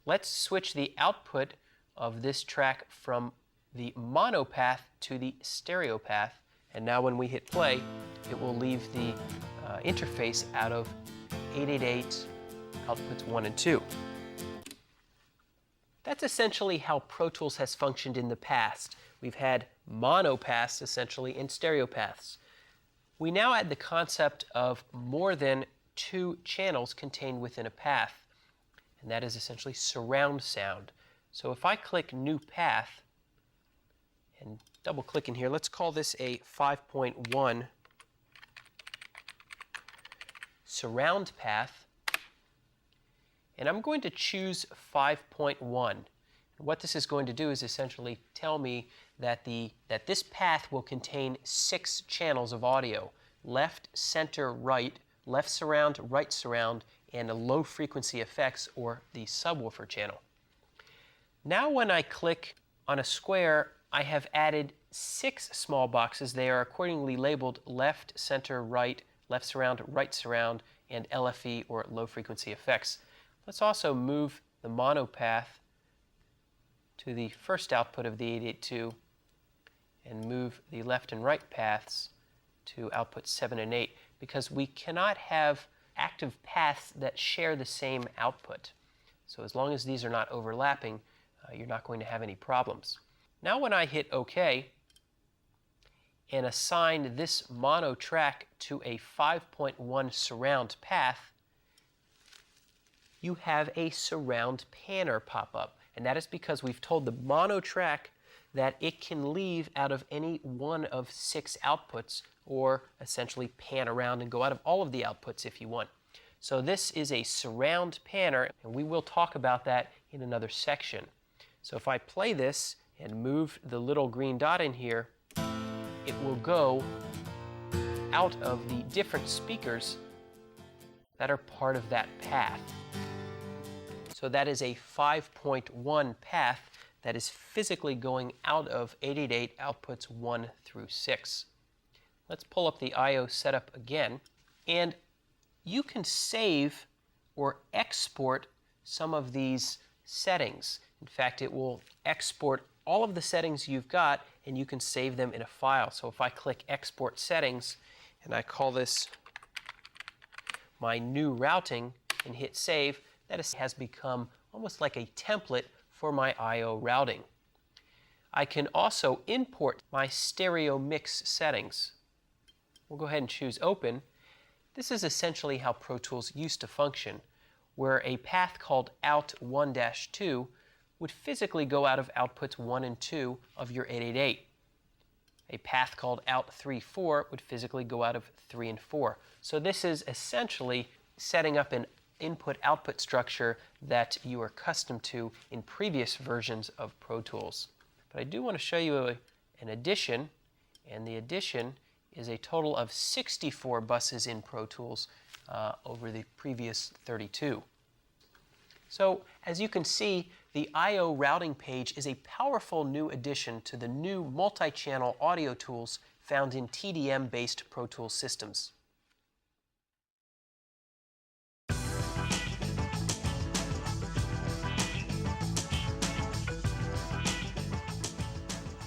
Speaker 1: Let's switch the output of this track from the mono path to the stereo path, and now when we hit play, it will leave the interface out of 888 outputs 1 and 2. That's essentially how Pro Tools has functioned in the past. We've had mono paths essentially and stereo paths. We now add the concept of more than two channels contained within a path, and that is essentially surround sound. So if I click New Path and double click in here, let's call this a 5.1 surround path, and I'm going to choose 5.1. What this is going to do is essentially tell me that this path will contain 6 channels of audio: left, center, right, left surround, right surround, and a low frequency effects, or the subwoofer channel. Now when I click on a square, I have added 6 small boxes. They are accordingly labeled left, center, right surround, and LFE, or low frequency effects. Let's also move the mono path to the first output of the 882 and move the left and right paths to output 7 and 8, because we cannot have active paths that share the same output. So as long as these are not overlapping, you're not going to have any problems. Now when I hit OK and assign this mono track to a 5.1 surround path, you have a surround panner pop up. And that is because we've told the mono track that it can leave out of any one of 6 outputs, or essentially pan around and go out of all of the outputs if you want. So this is a surround panner, and we will talk about that in another section. So if I play this and move the little green dot in here, it will go out of the different speakers that are part of that path. So that is a 5.1 path that is physically going out of 888 outputs 1 through 6. Let's pull up the I/O setup again, and you can save or export some of these settings. In fact, it will export all of the settings you've got, and you can save them in a file. So if I click Export Settings and I call this my new routing and hit save, that has become almost like a template for my I/O routing. I can also import my stereo mix settings. We'll go ahead and choose Open. This is essentially how Pro Tools used to function, where a path called Out1-2 would physically go out of outputs 1 and 2 of your 888. A path called Out3-4 would physically go out of 3 and 4. So this is essentially setting up an input-output structure that you are accustomed to in previous versions of Pro Tools. But I do want to show you an addition, and the addition is a total of 64 buses in Pro Tools over the previous 32. So as you can see, the I/O routing page is a powerful new addition to the new multi-channel audio tools found in TDM-based Pro Tools systems.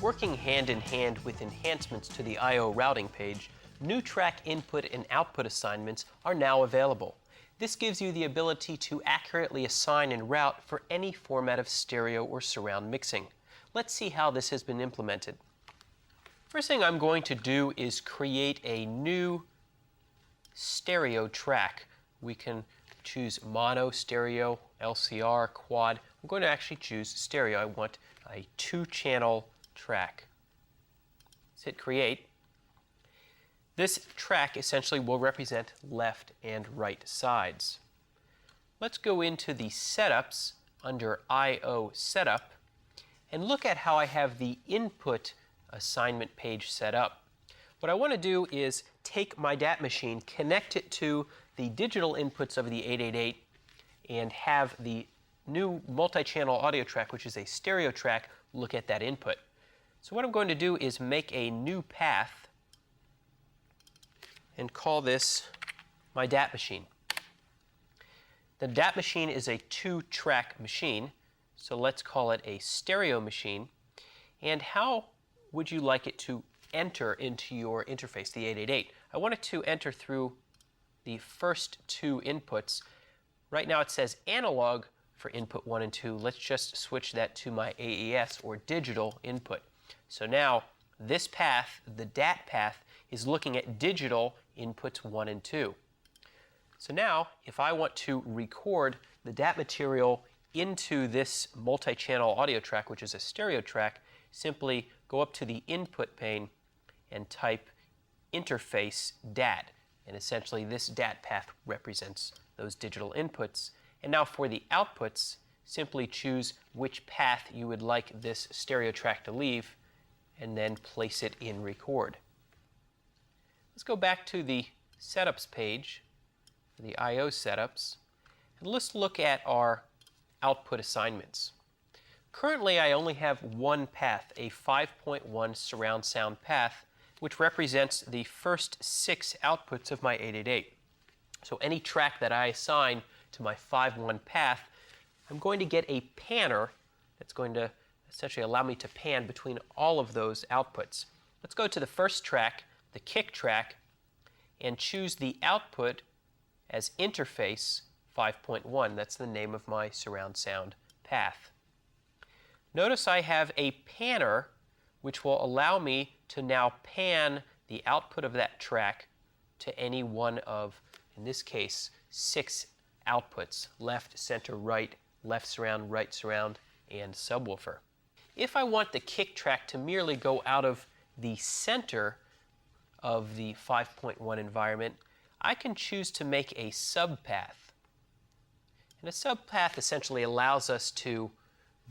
Speaker 1: Working hand in hand with enhancements to the I/O routing page, new track input and output assignments are now available. This gives you the ability to accurately assign and route for any format of stereo or surround mixing. Let's see how this has been implemented. First thing I'm going to do is create a new stereo track. We can choose mono, stereo, LCR, quad. I'm going to actually choose stereo. I want a 2-channel track. Let's hit create. This track essentially will represent left and right sides. Let's go into the setups under I/O setup and look at how I have the input assignment page set up. What I want to do is take my DAT machine, connect it to the digital inputs of the 888, and have the new multi-channel audio track, which is a stereo track, look at that input. So what I'm going to do is make a new path and call this my DAT machine. The DAT machine is a 2-track machine, so let's call it a stereo machine. And how would you like it to enter into your interface, the 888? I want it to enter through the first 2 inputs. Right now it says analog for input 1 and 2. Let's just switch that to my AES, or digital input. So now this path, the DAT path, is looking at digital inputs 1 and 2. So now, if I want to record the DAT material into this multi-channel audio track, which is a stereo track, simply go up to the input pane and type interface DAT. And essentially this DAT path represents those digital inputs. And now for the outputs, simply choose which path you would like this stereo track to leave and then place it in record. Let's go back to the setups page, the I/O setups, and let's look at our output assignments. Currently I only have one path, a 5.1 surround sound path, which represents the first 6 outputs of my 888. So any track that I assign to my 5.1 path, I'm going to get a panner that's going to essentially allow me to pan between all of those outputs. Let's go to the first track, the kick track, and choose the output as interface 5.1. That's the name of my surround sound path. Notice I have a panner which will allow me to now pan the output of that track to any one of, in this case, 6 outputs: left, center, right, left surround, right surround, and subwoofer. If I want the kick track to merely go out of the center of the 5.1 environment, I can choose to make a subpath. And a subpath essentially allows us to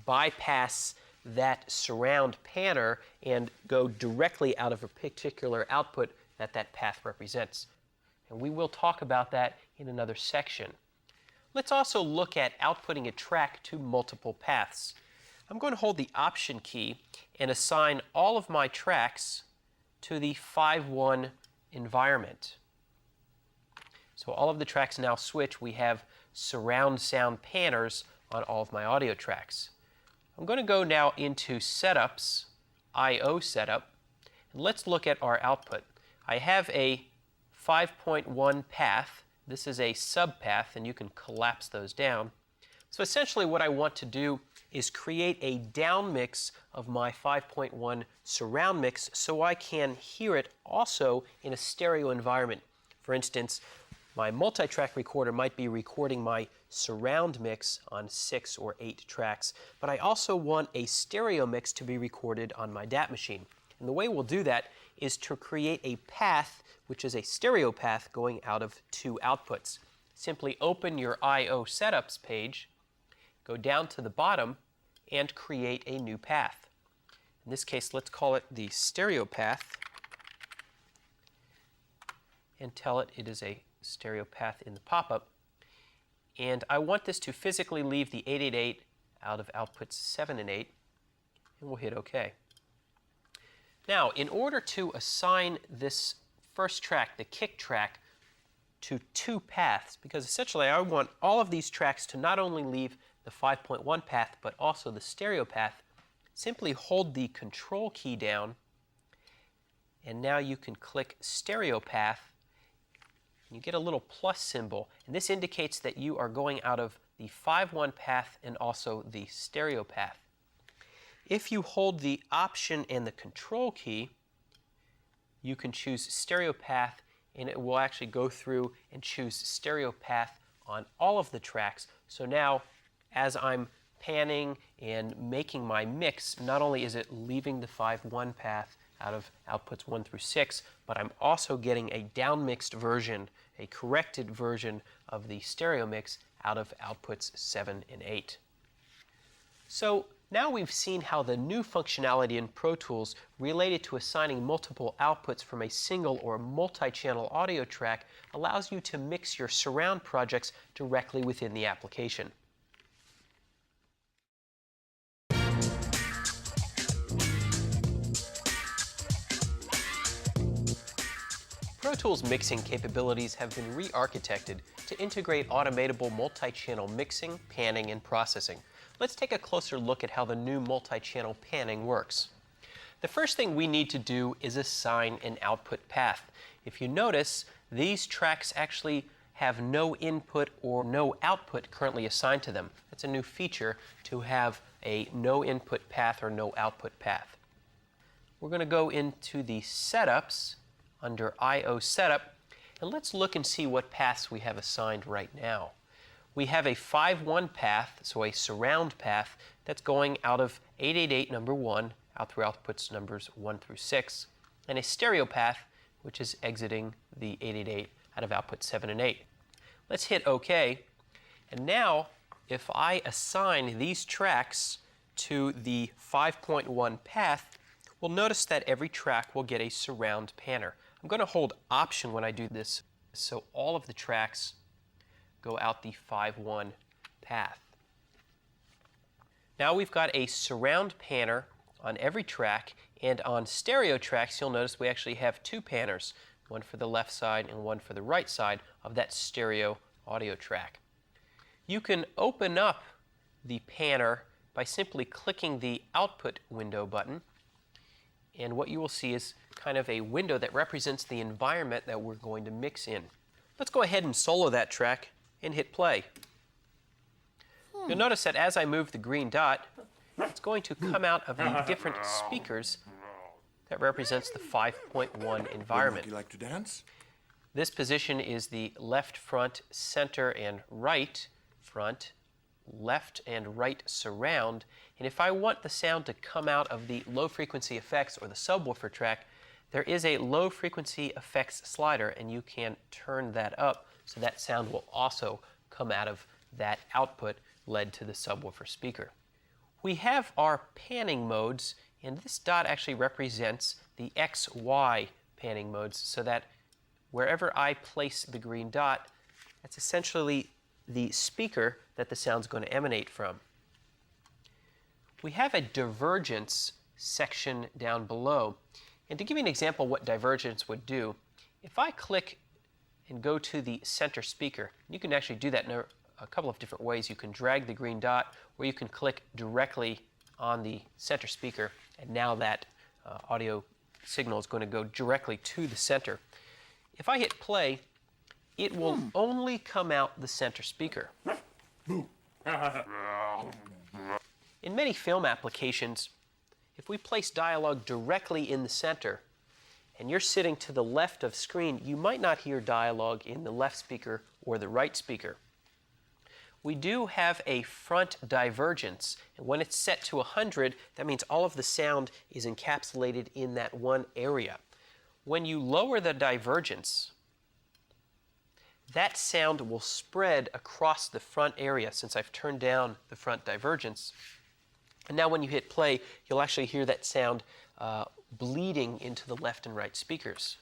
Speaker 1: bypass that surround panner and go directly out of a particular output that that path represents. And we will talk about that in another section. Let's also look at outputting a track to multiple paths. I'm going to hold the Option key and assign all of my tracks to the 5.1 environment. So all of the tracks now switch. We have surround sound panners on all of my audio tracks. I'm going to go now into Setups, I/O Setup, and let's look at our output. I have a 5.1 path. This is a subpath, and you can collapse those down. So essentially what I want to do is create a down mix of my 5.1 surround mix so I can hear it also in a stereo environment. For instance, my multi-track recorder might be recording my surround mix on 6 or 8 tracks, but I also want a stereo mix to be recorded on my DAT machine. And the way we'll do that is to create a path, which is a stereo path going out of 2 outputs. Simply open your I/O setups page, go down to the bottom, and create a new path. In this case, let's call it the stereo path, and tell it it is a stereo path in the pop-up. And I want this to physically leave the 888 out of outputs 7 and 8, and we'll hit OK. Now, in order to assign this first track, the kick track, to 2 paths, because essentially I want all of these tracks to not only leave the 5.1 path, but also the stereo path, simply hold the Control key down, and now you can click Stereo Path. You get a little plus symbol, and this indicates that you are going out of the 5.1 path and also the stereo path. If you hold the Option and the Control key, you can choose stereo path, and it will actually go through and choose stereo path on all of the tracks. So now, as I'm panning and making my mix, not only is it leaving the 5.1 path out of outputs 1 through 6, but I'm also getting a down-mixed version, a corrected version of the stereo mix out of outputs 7 and 8. So now we've seen how the new functionality in Pro Tools related to assigning multiple outputs from a single or multi-channel audio track allows you to mix your surround projects directly within the application. Pro Tools mixing capabilities have been re-architected to integrate automatable multi-channel mixing, panning, and processing. Let's take a closer look at how the new multi-channel panning works. The first thing we need to do is assign an output path. If you notice, these tracks actually have no input or no output currently assigned to them. That's a new feature, to have a no input path or no output path. We're going to go into the Setups, under I/O Setup, and let's look and see what paths we have assigned right now. We have a 5-1 path, so a surround path, that's going out of 888 number 1 out through outputs numbers 1 through 6, and a stereo path, which is exiting the 888 out of output 7 and 8. Let's hit OK, and now if I assign these tracks to the 5.1 path, we'll notice that every track will get a surround panner. I'm going to hold Option when I do this, so all of the tracks go out the 5-1 path. Now we've got a surround panner on every track, and on stereo tracks you'll notice we actually have 2 panners, one for the left side and one for the right side of that stereo audio track. You can open up the panner by simply clicking the Output Window button, and what you will see is kind of a window that represents the environment that we're going to mix in. Let's go ahead and solo that track and hit play. You'll notice that as I move the green dot, it's going to come out of the different speakers that represents the 5.1 environment.
Speaker 2: Would you like to dance?
Speaker 1: This position is the left front, center, and right front, left and right surround, and if I want the sound to come out of the low frequency effects or the subwoofer track, there is a low frequency effects slider, and you can turn that up so that sound will also come out of that output led to the subwoofer speaker. We have our panning modes, and this dot actually represents the XY panning modes, so that wherever I place the green dot, that's essentially the speaker that the sound's going to emanate from. We have a divergence section down below, and to give you an example of what divergence would do, if I click and go to the center speaker, you can actually do that in a couple of different ways. You can drag the green dot, or you can click directly on the center speaker, and now that audio signal is going to go directly to the center. If I hit play, it will only come out the center speaker. In many film applications, if we place dialogue directly in the center, and you're sitting to the left of screen, you might not hear dialogue in the left speaker or the right speaker. We do have a front divergence, and when it's set to 100, that means all of the sound is encapsulated in that one area. When you lower the divergence, that sound will spread across the front area since I've turned down the front divergence. And now when you hit play, you'll actually hear that sound bleeding into the left and right speakers.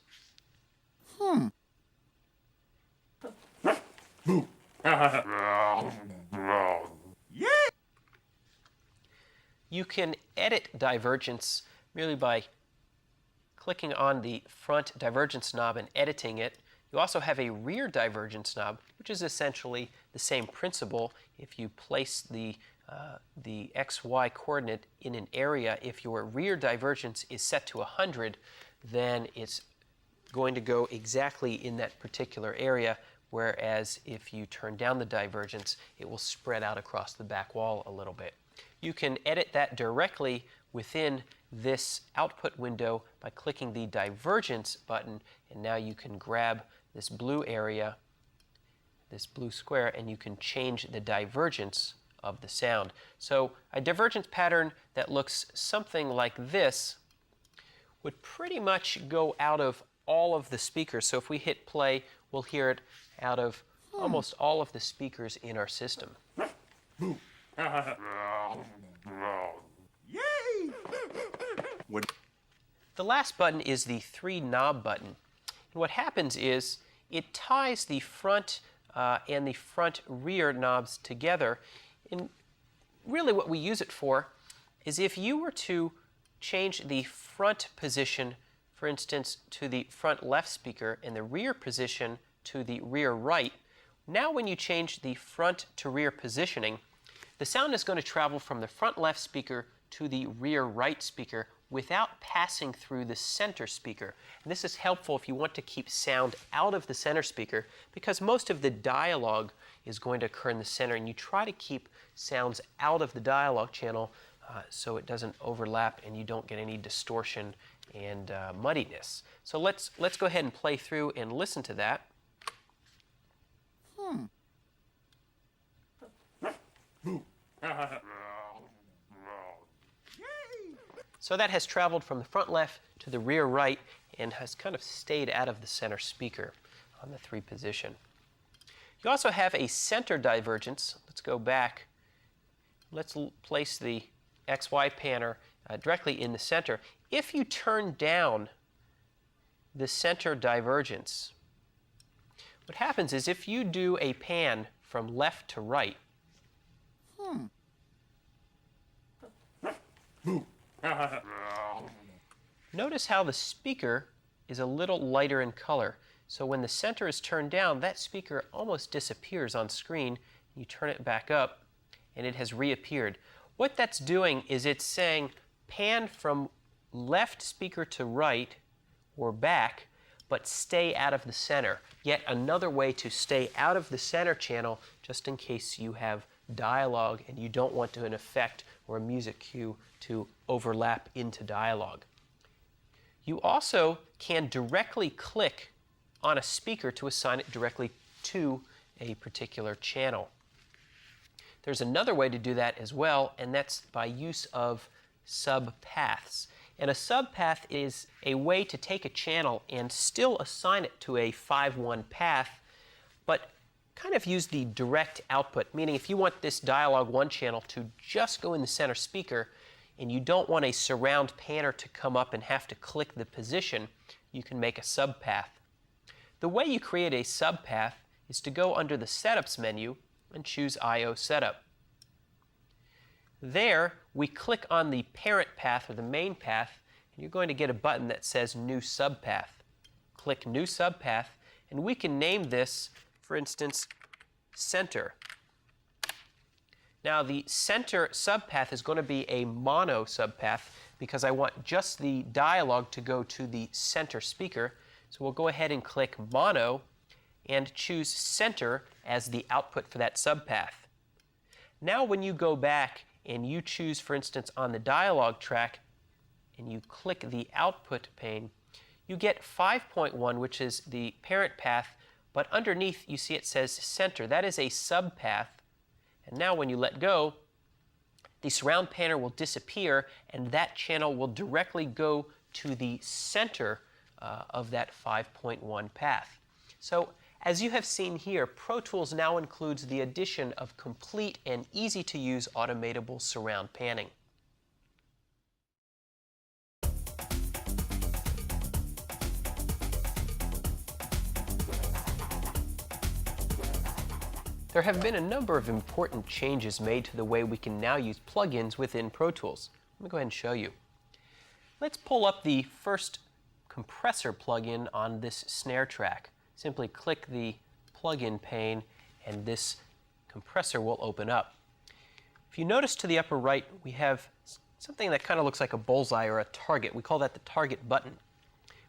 Speaker 1: You can edit divergence merely by clicking on the front divergence knob and editing it. You also have a rear divergence knob, which is essentially the same principle. If you place the XY coordinate in an area, if your rear divergence is set to 100, then it's going to go exactly in that particular area, whereas if you turn down the divergence, it will spread out across the back wall a little bit. You can edit that directly within this output window by clicking the divergence button, and now you can grab this blue area, this blue square, and you can change the divergence of the sound. So a divergence pattern that looks something like this would pretty much go out of all of the speakers. So if we hit play, we'll hear it out of almost all of the speakers in our system.
Speaker 2: Yay!
Speaker 1: The last button is the 3-knob button. And what happens is it ties the front and the front rear knobs together. And really what we use it for is if you were to change the front position, for instance, to the front left speaker and the rear position to the rear right, now when you change the front to rear positioning, the sound is going to travel from the front left speaker to the rear right speaker without passing through the center speaker. And this is helpful if you want to keep sound out of the center speaker, because most of the dialogue is going to occur in the center, and you try to keep sounds out of the dialogue channel so it doesn't overlap and you don't get any distortion and muddiness. So let's go ahead and play through and listen to that. So that has traveled from the front left to the rear right and has kind of stayed out of the center speaker on the 3 position. You also have a center divergence. Let's go back. Let's place the XY panner directly in the center. If you turn down the center divergence, what happens is if you do a pan from left to right, notice how the speaker is a little lighter in color. So when the center is turned down, that speaker almost disappears on screen. You turn it back up, and it has reappeared. What that's doing is it's saying pan from left speaker to right or back, but stay out of the center. Yet another way to stay out of the center channel, just in case you have dialogue and you don't want an effect or a music cue to overlap into dialogue. You also can directly click on a speaker to assign it directly to a particular channel. There's another way to do that as well, and that's by use of subpaths. And a subpath is a way to take a channel and still assign it to a 5-1 path, but kind of use the direct output, meaning if you want this dialogue 1 channel to just go in the center speaker and you don't want a surround panner to come up and have to click the position, you can make a subpath. The way you create a subpath is to go under the Setups menu and choose I/O Setup. There, we click on the parent path or the main path, and you're going to get a button that says New Subpath. Click New Subpath, and we can name this, for instance, Center. Now, the center subpath is going to be a mono subpath because I want just the dialogue to go to the center speaker. So we'll go ahead and click Mono and choose Center as the output for that subpath. Now when you go back and you choose, for instance, on the dialogue track, and you click the output pane, you get 5.1, which is the parent path, but underneath you see it says Center. That is a subpath. And now when you let go, the surround panner will disappear, and that channel will directly go to the center of that 5.1 path. So as you have seen here, Pro Tools now includes the addition of complete and easy-to-use automatable surround panning. There have been a number of important changes made to the way we can now use plugins within Pro Tools. Let me go ahead and show you. Let's pull up the first compressor plugin on this snare track. Simply click the plugin pane and this compressor will open up. If you notice to the upper right, we have something that kind of looks like a bullseye or a target. We call that the target button.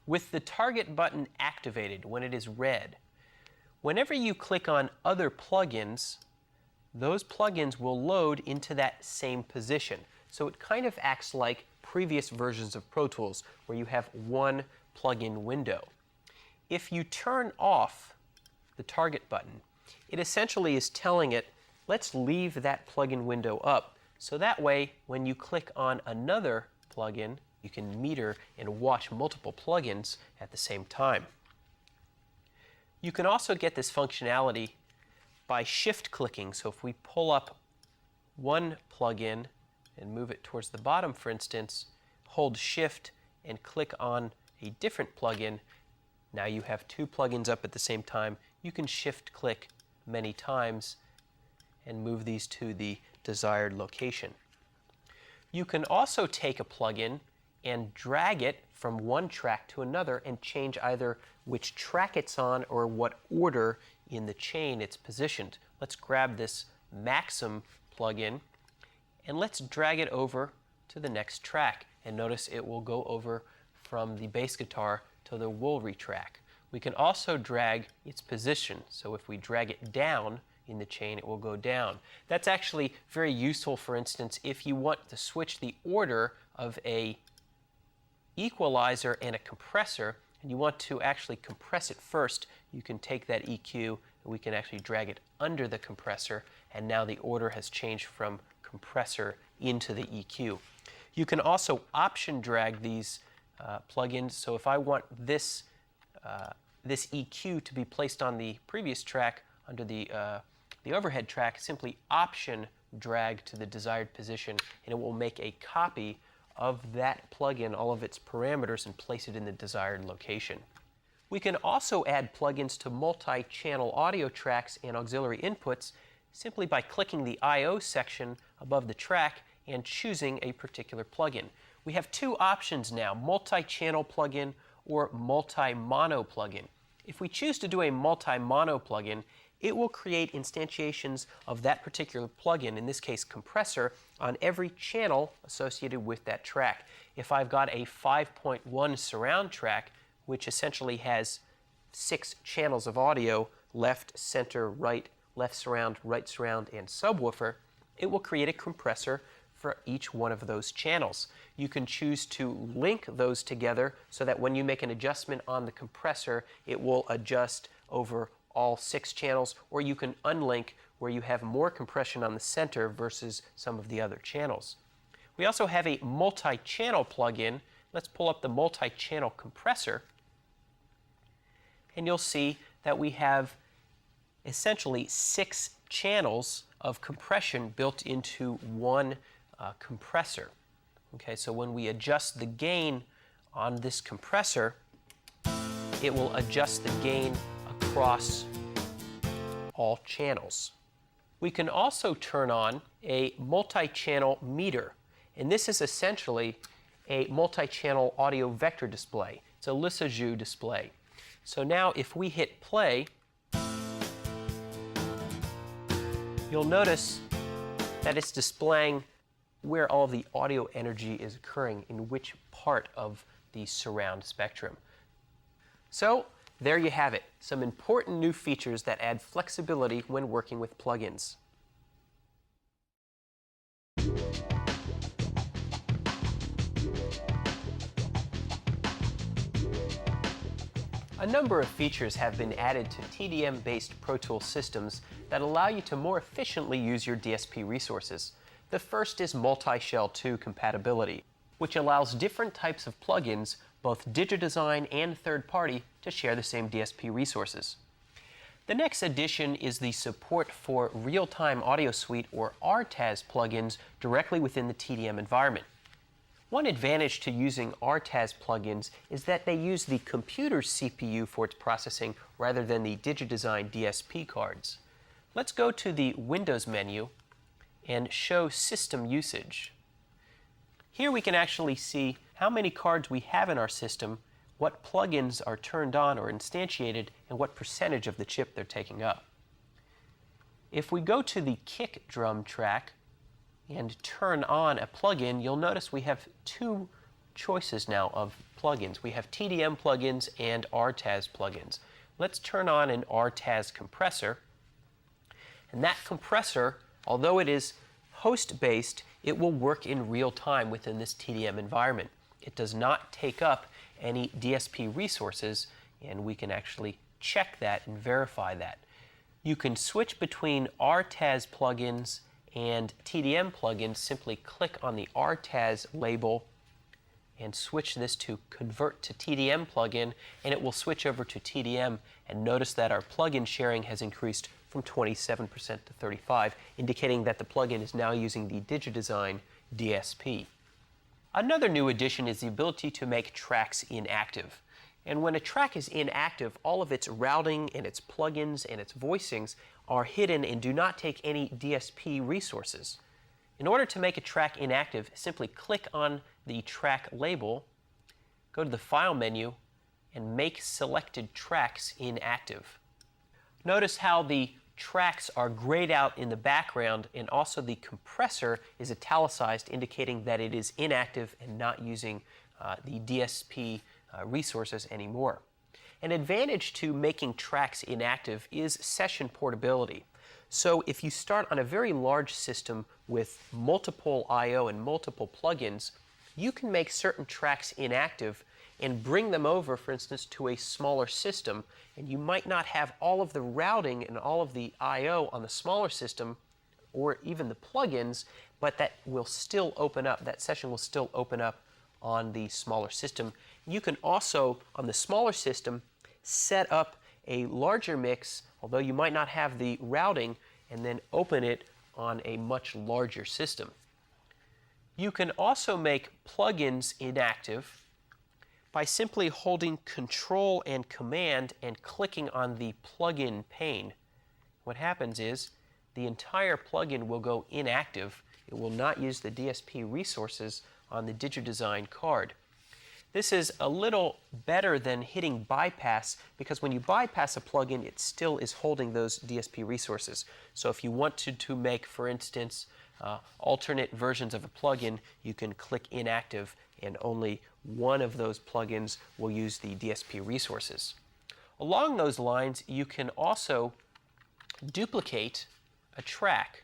Speaker 1: With the target button activated, when it is red, whenever you click on other plugins, those plugins will load into that same position. So it kind of acts like previous versions of Pro Tools where you have one plugin window. If you turn off the target button, it essentially is telling it, let's leave that plugin window up. So that way, when you click on another plugin, you can meter and watch multiple plugins at the same time. You can also get this functionality by shift clicking. So if we pull up one plugin and move it towards the bottom, for instance, hold shift and click on a different plugin. Now you have two plugins up at the same time. You can shift click many times and move these to the desired location. You can also take a plugin and drag it from one track to another and change either which track it's on or what order in the chain it's positioned. Let's grab this Maxim plugin and let's drag it over to the next track. And notice it will go over from the bass guitar to the Woolry track. We can also drag its position. So if we drag it down in the chain, it will go down. That's actually very useful, for instance, if you want to switch the order of a equalizer and a compressor, and you want to actually compress it first, you can take that EQ and we can actually drag it under the compressor, and now the order has changed from compressor into the EQ. You can also option drag these plugins, so if I want this EQ to be placed on the previous track under the overhead track, simply option drag to the desired position and it will make a copy of that plugin, all of its parameters, and place it in the desired location. We can also add plugins to multi-channel audio tracks and auxiliary inputs simply by clicking the I/O section above the track and choosing a particular plugin. We have two options now, multi-channel plugin or multi-mono plugin. If we choose to do a multi-mono plugin, it will create instantiations of that particular plugin, in this case compressor, on every channel associated with that track. If I've got a 5.1 surround track, which essentially has 6 channels of audio, left, center, right, left surround, right surround, and subwoofer, it will create a compressor for each one of those channels. You can choose to link those together so that when you make an adjustment on the compressor, it will adjust over all 6 channels, or you can unlink where you have more compression on the center versus some of the other channels. We also have a multi-channel plugin. Let's pull up the multi-channel compressor, and you'll see that we have essentially 6 channels of compression built into one compressor. Okay, so when we adjust the gain on this compressor, it will adjust the gain across all channels. We can also turn on a multi-channel meter, and this is essentially a multi-channel audio vector display. It's a Lissajous display. So now if we hit play, you'll notice that it's displaying where all the audio energy is occurring, in which part of the surround spectrum. So there you have it, some important new features that add flexibility when working with plugins. A number of features have been added to TDM-based Pro Tools systems that allow you to more efficiently use your DSP resources. The first is multi-shell 2 compatibility, which allows different types of plugins, both Digidesign and third-party, to share the same DSP resources. The next addition is the support for real-time audio suite or RTAS plugins directly within the TDM environment. One advantage to using RTAS plugins is that they use the computer's CPU for its processing rather than the Digidesign DSP cards. Let's go to the Windows menu and show system usage. Here we can actually see how many cards we have in our system, what plugins are turned on or instantiated, and what percentage of the chip they're taking up. If we go to the kick drum track and turn on a plugin, you'll notice we have 2 choices now of plugins. We have TDM plugins and RTAS plugins. Let's turn on an RTAS compressor, and that compressor, although it is host-based, it will work in real time within this TDM environment. It does not take up any DSP resources, and we can actually check that and verify that. You can switch between RTAS plugins and TDM plugins. Simply click on the RTAS label and switch this to convert to TDM plugin, and it will switch over to TDM, and notice that our plugin sharing has increased from 27% to 35%, indicating that the plugin is now using the Digidesign DSP. Another new addition is the ability to make tracks inactive. And when a track is inactive, all of its routing and its plugins and its voicings are hidden and do not take any DSP resources. In order to make a track inactive, simply click on the track label, go to the File menu, and make selected tracks inactive. Notice how the tracks are grayed out in the background, and also the compressor is italicized, indicating that it is inactive and not using the DSP resources anymore. An advantage to making tracks inactive is session portability. So if you start on a very large system with multiple I/O and multiple plugins, you can make certain tracks inactive and bring them over, for instance, to a smaller system, and you might not have all of the routing and all of the I/O on the smaller system or even the plugins, but that will still open up, that session will still open up on the smaller system. You can also, on the smaller system, set up a larger mix, although you might not have the routing, and then open it on a much larger system. You can also make plugins inactive by simply holding Control and Command and clicking on the plugin pane. What happens is the entire plugin will go inactive. It will not use the DSP resources on the Digidesign card. This is a little better than hitting bypass, because when you bypass a plugin, it still is holding those DSP resources. So if you wanted to make, for instance, alternate versions of a plugin, you can click inactive and only one of those plugins will use the DSP resources. Along those lines, you can also duplicate a track.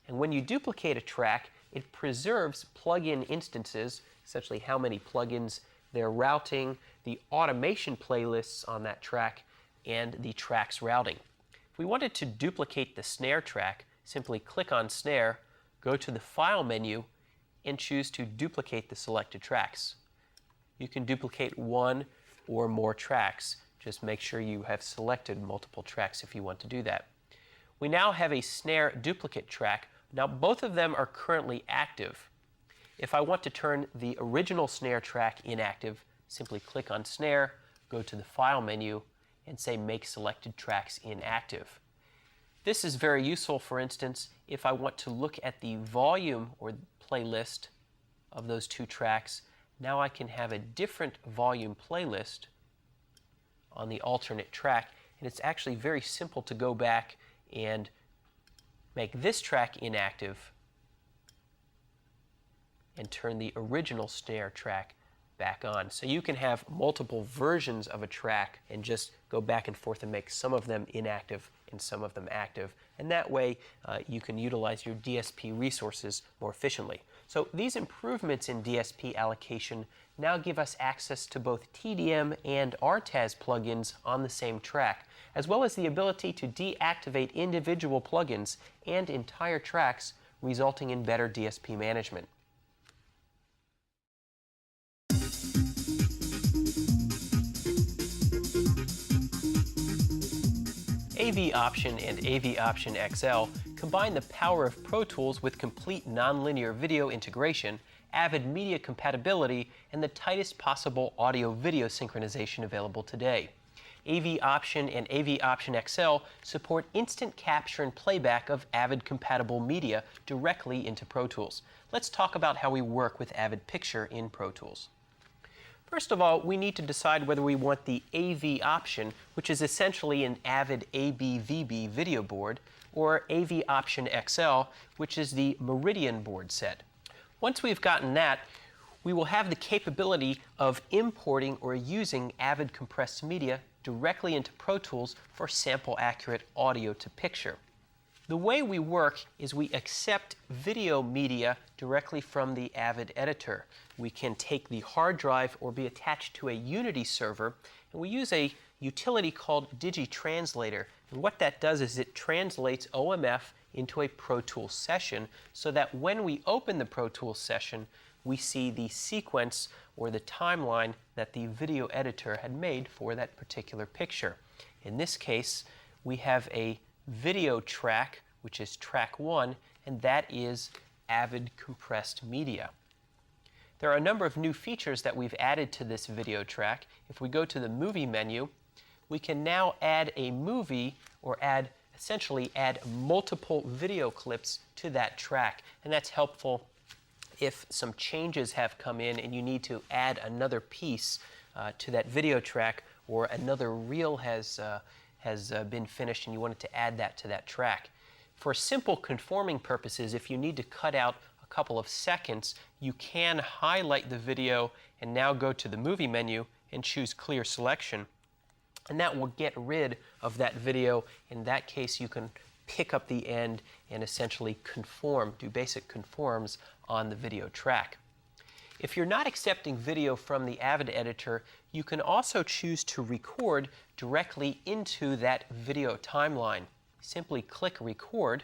Speaker 1: And when you duplicate a track, it preserves plugin instances, essentially how many plugins they're routing, the automation playlists on that track, and the track's routing. If we wanted to duplicate the snare track, simply click on Snare, go to the File menu, and choose to duplicate the selected tracks. You can duplicate one or more tracks. Just make sure you have selected multiple tracks if you want to do that. We now have a snare duplicate track. Now both of them are currently active. If I want to turn the original snare track inactive, simply click on Snare, go to the File menu, and say Make Selected Tracks Inactive. This is very useful, for instance, if I want to look at the volume or playlist of those two tracks. Now I can have a different volume playlist on the alternate track, and it's actually very simple to go back and make this track inactive and turn the original snare track back on. So you can have multiple versions of a track and just go back and forth and make some of them inactive and some of them active. And that way you can utilize your DSP resources more efficiently. So these improvements in DSP allocation now give us access to both TDM and RTAS plugins on the same track, as well as the ability to deactivate individual plugins and entire tracks, resulting in better DSP management. AV Option and AV Option XL combine the power of Pro Tools with complete nonlinear video integration, avid media compatibility, and the tightest possible audio-video synchronization available today. AV Option and AV Option XL support instant capture and playback of Avid-compatible media directly into Pro Tools. Let's talk about how we work with Avid Picture in Pro Tools. First of all, we need to decide whether we want the AV option, which is essentially an Avid ABVB video board, or AV Option XL, which is the Meridian board set. Once we've gotten that, we will have the capability of importing or using Avid compressed media directly into Pro Tools for sample-accurate audio to picture. The way we work is we accept video media directly from the Avid editor. We can take the hard drive or be attached to a Unity server, and we use a utility called Digitranslator. And what that does is it translates OMF into a Pro Tools session so that when we open the Pro Tools session, we see the sequence or the timeline that the video editor had made for that particular picture. In this case, we have a video track, which is track 1, and that is Avid compressed media. There are a number of new features that we've added to this video track. If we go to the Movie menu, we can now add a movie or essentially add multiple video clips to that track, and that's helpful if some changes have come in and you need to add another piece to that video track, or another reel has been finished and you wanted to add that to that track. For simple conforming purposes, if you need to cut out a couple of seconds, you can highlight the video and now go to the Movie menu and choose Clear Selection. And that will get rid of that video. In that case, you can pick up the end and essentially conform, do basic conforms on the video track. If you're not accepting video from the Avid editor, you can also choose to record directly into that video timeline. Simply click Record,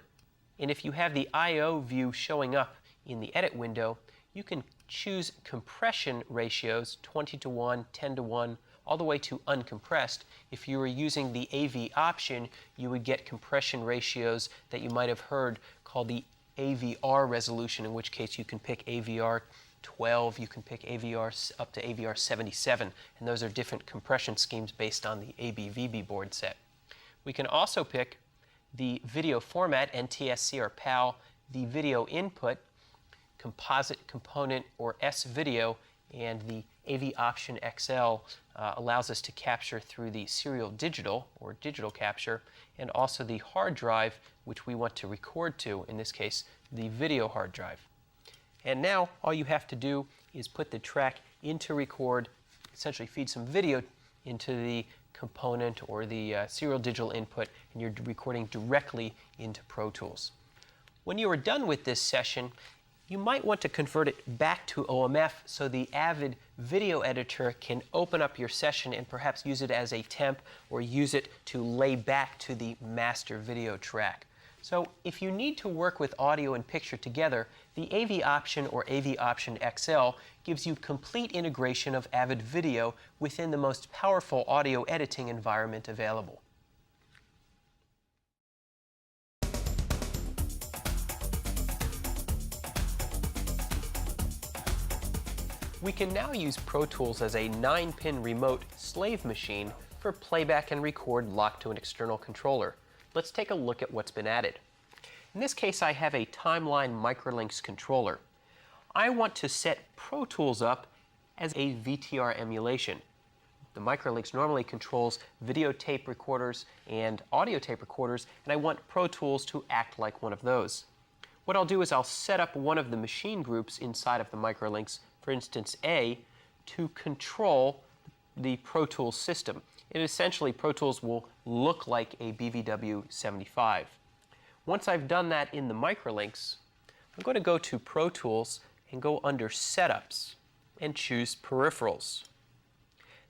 Speaker 1: and if you have the I/O view showing up in the edit window, you can choose compression ratios 20:1, 10:1, all the way to uncompressed. If you were using the AV option, you would get compression ratios that you might have heard called the AVR resolution, in which case you can pick AVR 12, you can pick AVR up to AVR 77, and those are different compression schemes based on the ABVB board set. We can also pick the video format, NTSC or PAL, the video input, composite component or S-video, and the AV option XL allows us to capture through the serial digital or digital capture, and also the hard drive, which we want to record to, in this case, the video hard drive. And now all you have to do is put the track into record, essentially feed some video into the component or the serial digital input, and you're recording directly into Pro Tools. When you are done with this session, you might want to convert it back to OMF so the Avid video editor can open up your session and perhaps use it as a temp or use it to lay back to the master video track. So if you need to work with audio and picture together, the AV option or AV option XL gives you complete integration of Avid video within the most powerful audio editing environment available. We can now use Pro Tools as a 9-pin remote slave machine for playback and record locked to an external controller. Let's take a look at what's been added. In this case, I have a Timeline Microlinks controller. I want to set Pro Tools up as a VTR emulation. The Microlinks normally controls videotape recorders and audio tape recorders, and I want Pro Tools to act like one of those. What I'll do is I'll set up one of the machine groups inside of the Microlinks, for instance A, to control the Pro Tools system. And essentially, Pro Tools will look like a BVW75. Once I've done that in the Microlinks, I'm going to go to Pro Tools and go under Setups and choose Peripherals.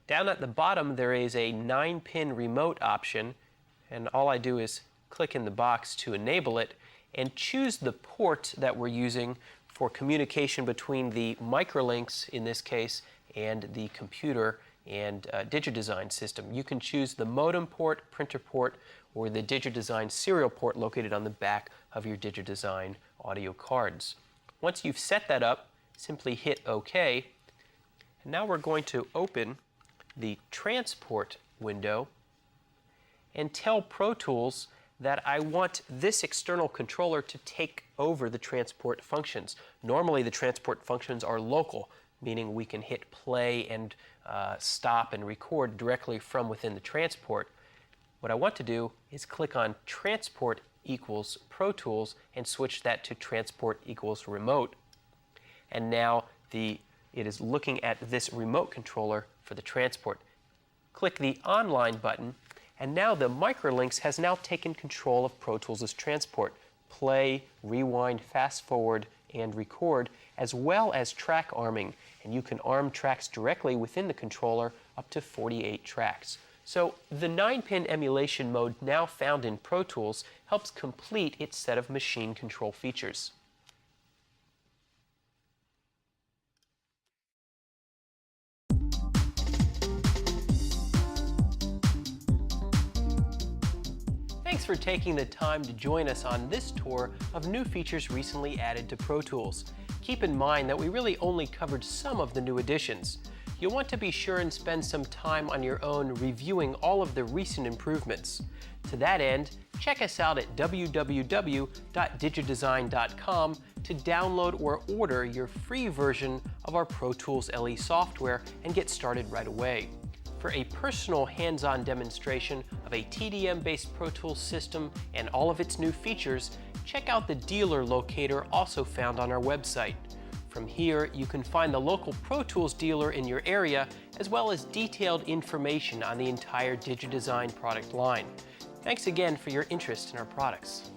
Speaker 1: Down at the bottom, there is a 9-pin remote option, and all I do is click in the box to enable it and choose the port that we're using for communication between the Microlinks, in this case, and the computer and Digidesign system. You can choose the modem port, printer port, or the Digidesign serial port located on the back of your Digidesign audio cards. Once you've set that up, simply hit OK. And now we're going to open the transport window and tell Pro Tools that I want this external controller to take over the transport functions. Normally the transport functions are local, meaning we can hit play and stop and record directly from within the transport. What I want to do is click on Transport equals Pro Tools and switch that to Transport equals Remote. And now it is looking at this remote controller for the transport. Click the Online button, and now the Microlinks has now taken control of Pro Tools' transport. Play, rewind, fast forward, and record, as well as track arming. And you can arm tracks directly within the controller up to 48 tracks. So the 9-pin emulation mode now found in Pro Tools helps complete its set of machine control features. Thanks for taking the time to join us on this tour of new features recently added to Pro Tools. Keep in mind that we really only covered some of the new additions. You'll want to be sure and spend some time on your own reviewing all of the recent improvements. To that end, check us out at www.digidesign.com to download or order your free version of our Pro Tools LE software and get started right away. For a personal hands-on demonstration of a TDM-based Pro Tools system and all of its new features, check out the dealer locator also found on our website. From here, you can find the local Pro Tools dealer in your area, as well as detailed information on the entire Digidesign product line. Thanks again for your interest in our products.